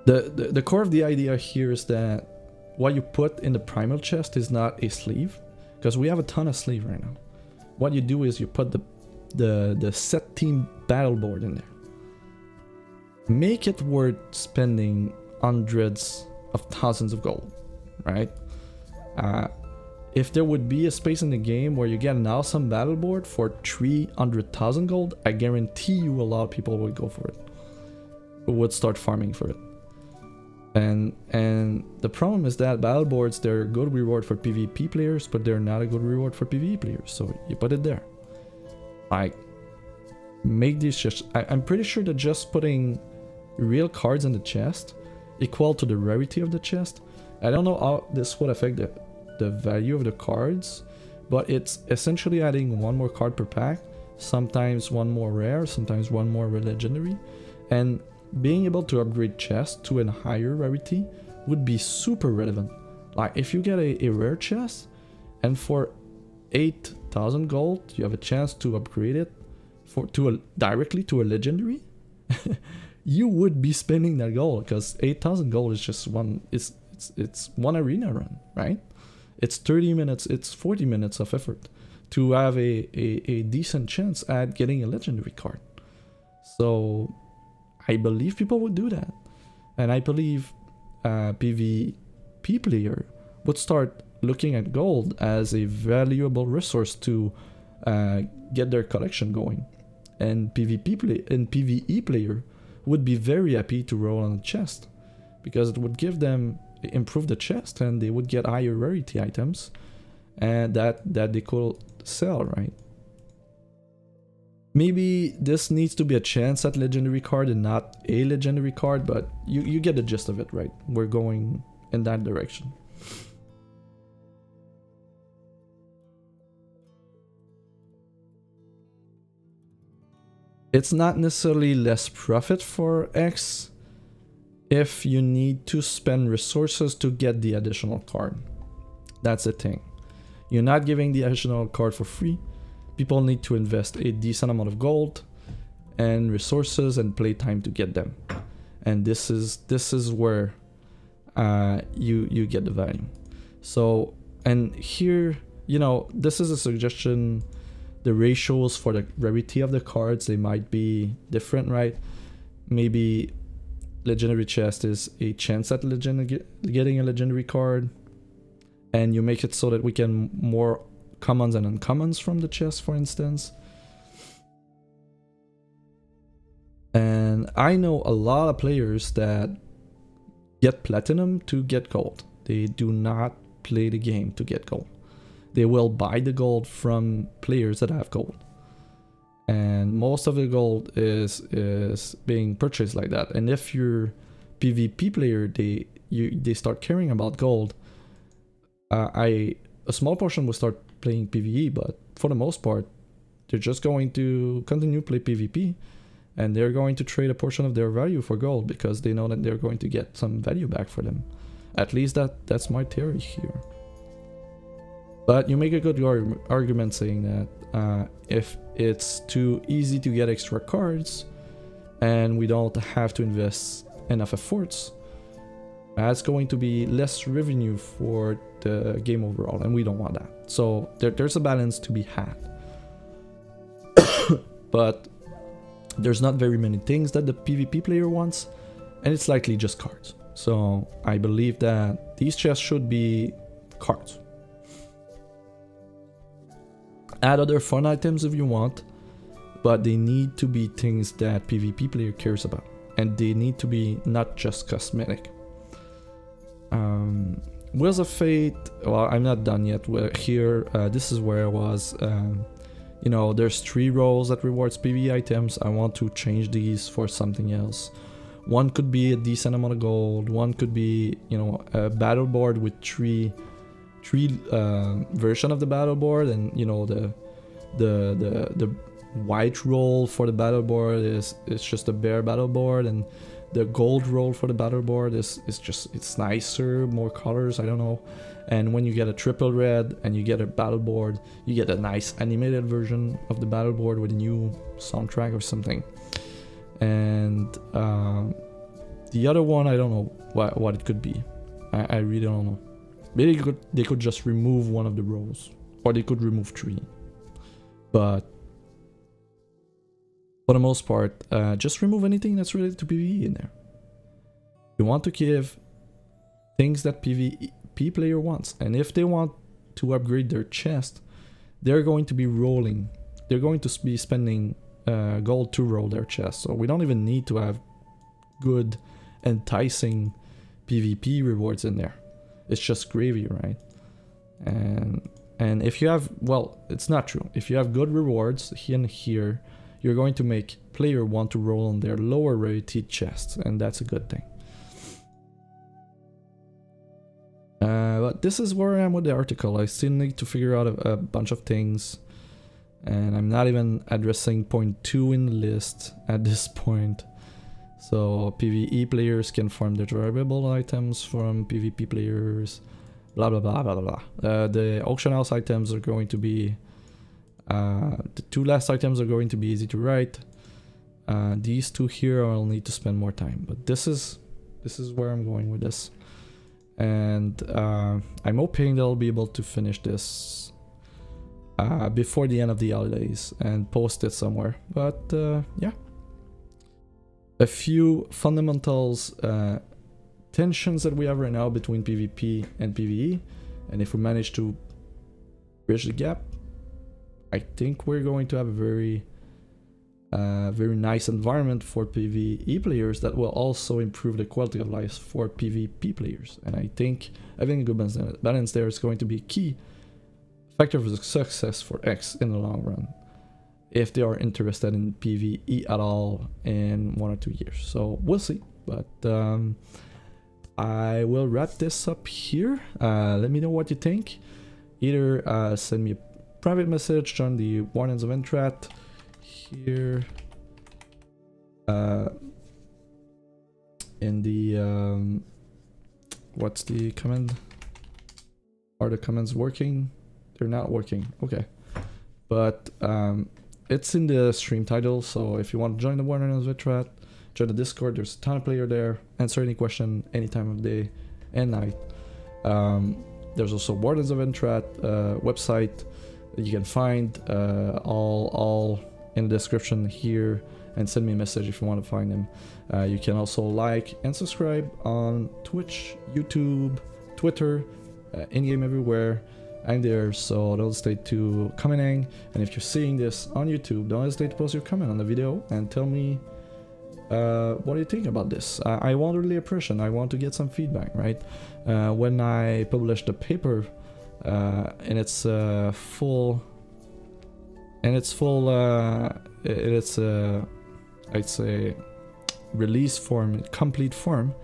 the core of the idea here is that what you put in the primal chest is not a sleeve, because we have a ton of sleeve right now. What you do is you put the set team battle board in there. Make it worth spending hundreds of thousands of gold, right? If there would be a space in the game where you get an awesome battle board for 300,000 gold, I guarantee you a lot of people would go for it, would start farming for it. And the problem is that battle boards, they're a good reward for PvP players, but they're not a good reward for PvE players, so you put it there. Like, make these just, I'm pretty sure that just putting real cards in the chest equal to the rarity of the chest, I don't know how this would affect the value of the cards, but it's essentially adding 1 more card per pack sometimes one more rare, sometimes one more legendary, and being able to upgrade chests to a higher rarity would be super relevant. Like if you get a rare chest and for 8,000 gold you have a chance to upgrade it directly to a legendary, you would be spending that gold, because 8,000 gold is just one, it's one arena run, right? It's 30 minutes, it's 40 minutes of effort to have a decent chance at getting a legendary card. So I believe people would do that, and I believe PvP player would start looking at gold as a valuable resource to get their collection going, and PvE player would be very happy to roll on a chest, because it would give them, improve the chest, and they would get higher rarity items, and that they could sell, right? Maybe this needs to be a chance at legendary card and not a legendary card, but you get the gist of it, right? We're going in that direction. It's not necessarily less profit for X if you need to spend resources to get the additional card. That's the thing. You're not giving the additional card for free. People need to invest a decent amount of gold and resources and playtime to get them. And this is where you get the value. So, and here, you know, this is a suggestion. The ratios for the rarity of the cards, they might be different, right? Maybe legendary chest is a chance at getting a legendary card, and you make it so that we can more commons and uncommons from the chest, for instance. And I know a lot of players that get platinum to get gold. They do not play the game to get gold. They will buy the gold from players that have gold, and most of the gold is being purchased like that. And if you're PvP player, they start caring about gold. A small portion will start playing PvE, but for the most part, they're just going to continue to play PvP, and they're going to trade a portion of their value for gold because they know that they're going to get some value back for them. At least that's my theory here. But you make a good argument saying that if it's too easy to get extra cards and we don't have to invest enough efforts, that's going to be less revenue for the game overall, and we don't want that. So there's a balance to be had. But there's not very many things that the PvP player wants, and it's likely just cards. So I believe that these chests should be cards. Add other fun items if you want, but they need to be things that PvP player cares about, and they need to be not just cosmetic. Wheels of Fate, well, I'm not done yet here. This is where I was. You know, there's 3 roles that rewards PvE items. I want to change these for something else. One could be a decent amount of gold. One could be, you know, a battle board with three version of the battle board, and you know, the white roll for the battle board is just a bare battle board, and the gold roll for the battle board is just, it's nicer, more colors, I don't know. And when you get a triple red and you get a battle board, you get a nice animated version of the battle board with a new soundtrack or something. And the other one, I don't know what it could be. I really don't know. Maybe they could just remove one of the rows, or they could remove 3. But for the most part, just remove anything that's related to PvE in there. You want to give things that PvP player wants, and if they want to upgrade their chest, they're going to be rolling. They're going to be spending gold to roll their chest. So we don't even need to have good, enticing PvP rewards in there. It's just gravy, right? And if you have, well, it's not true. If you have good rewards here and here, you're going to make player want to roll on their lower rarity chests, and that's a good thing. But this is where I am with the article. I still need to figure out a bunch of things. And I'm not even addressing point 2 in the list at this point. So PvE players can farm their durable items from PvP players, blah blah blah blah blah. The auction house items are going to be, the 2 last items are going to be easy to write. These 2 here I'll need to spend more time, but this is where I'm going with this. And I'm hoping they'll be able to finish this before the end of the holidays and post it somewhere. But yeah. A few fundamentals, tensions that we have right now between PvP and PvE, and if we manage to bridge the gap, I think we're going to have a very nice environment for PvE players that will also improve the quality of life for PvP players. And I think having a good balance there is going to be a key factor for success for X in the long run, if they are interested in PvE at all in 1 or 2 years. So we'll see, but I will wrap this up here. Let me know what you think. Either send me a private message, join the Wardens of Entrat here in the what's the command? Are the commands working? They're not working. Okay, but it's in the stream title, so if you want to join the Wardens of Entrat, join the Discord. There's a ton of player there. Answer any question any time of day and night. There's also Wardens of Entrat website that you can find all in the description here, and send me a message if you want to find them. You can also like and subscribe on Twitch, YouTube, Twitter, in-game everywhere. I'm there, so don't hesitate to commenting. And if you're seeing this on YouTube, don't hesitate to post your comment on the video and tell me what do you think about this. I want really appreciate. I want to get some feedback, right? When I published the paper in its full, I'd say release form, complete form,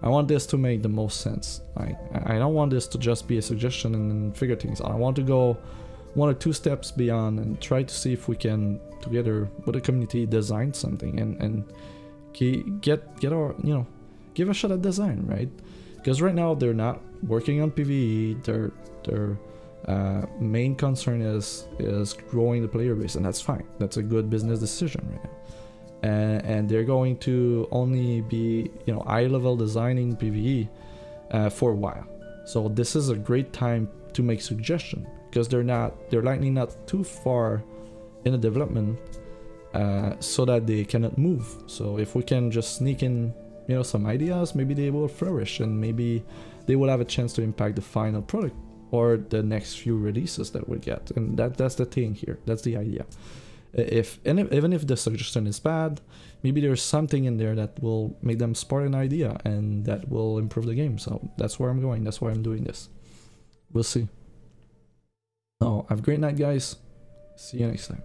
I want this to make the most sense. I don't want this to just be a suggestion and figure things out. I want to go 1 or 2 steps beyond and try to see if we can together with the community design something and get our, you know, give a shot at design, right? Because right now they're not working on PvE. Their main concern is growing the player base, and that's fine. That's a good business decision right now. And they're going to only be, you know, high level designing PvE for a while. So this is a great time to make suggestions, because they're likely not too far in the development, so that they cannot move. So if we can just sneak in, you know, some ideas, maybe they will flourish, and maybe they will have a chance to impact the final product or the next few releases that we get. And that's the thing here. That's the idea. Even if the suggestion is bad, maybe there's something in there that will make them spark an idea and that will improve the game. So that's where I'm going. That's why I'm doing this. We'll see. So have a great night, guys. See you next time.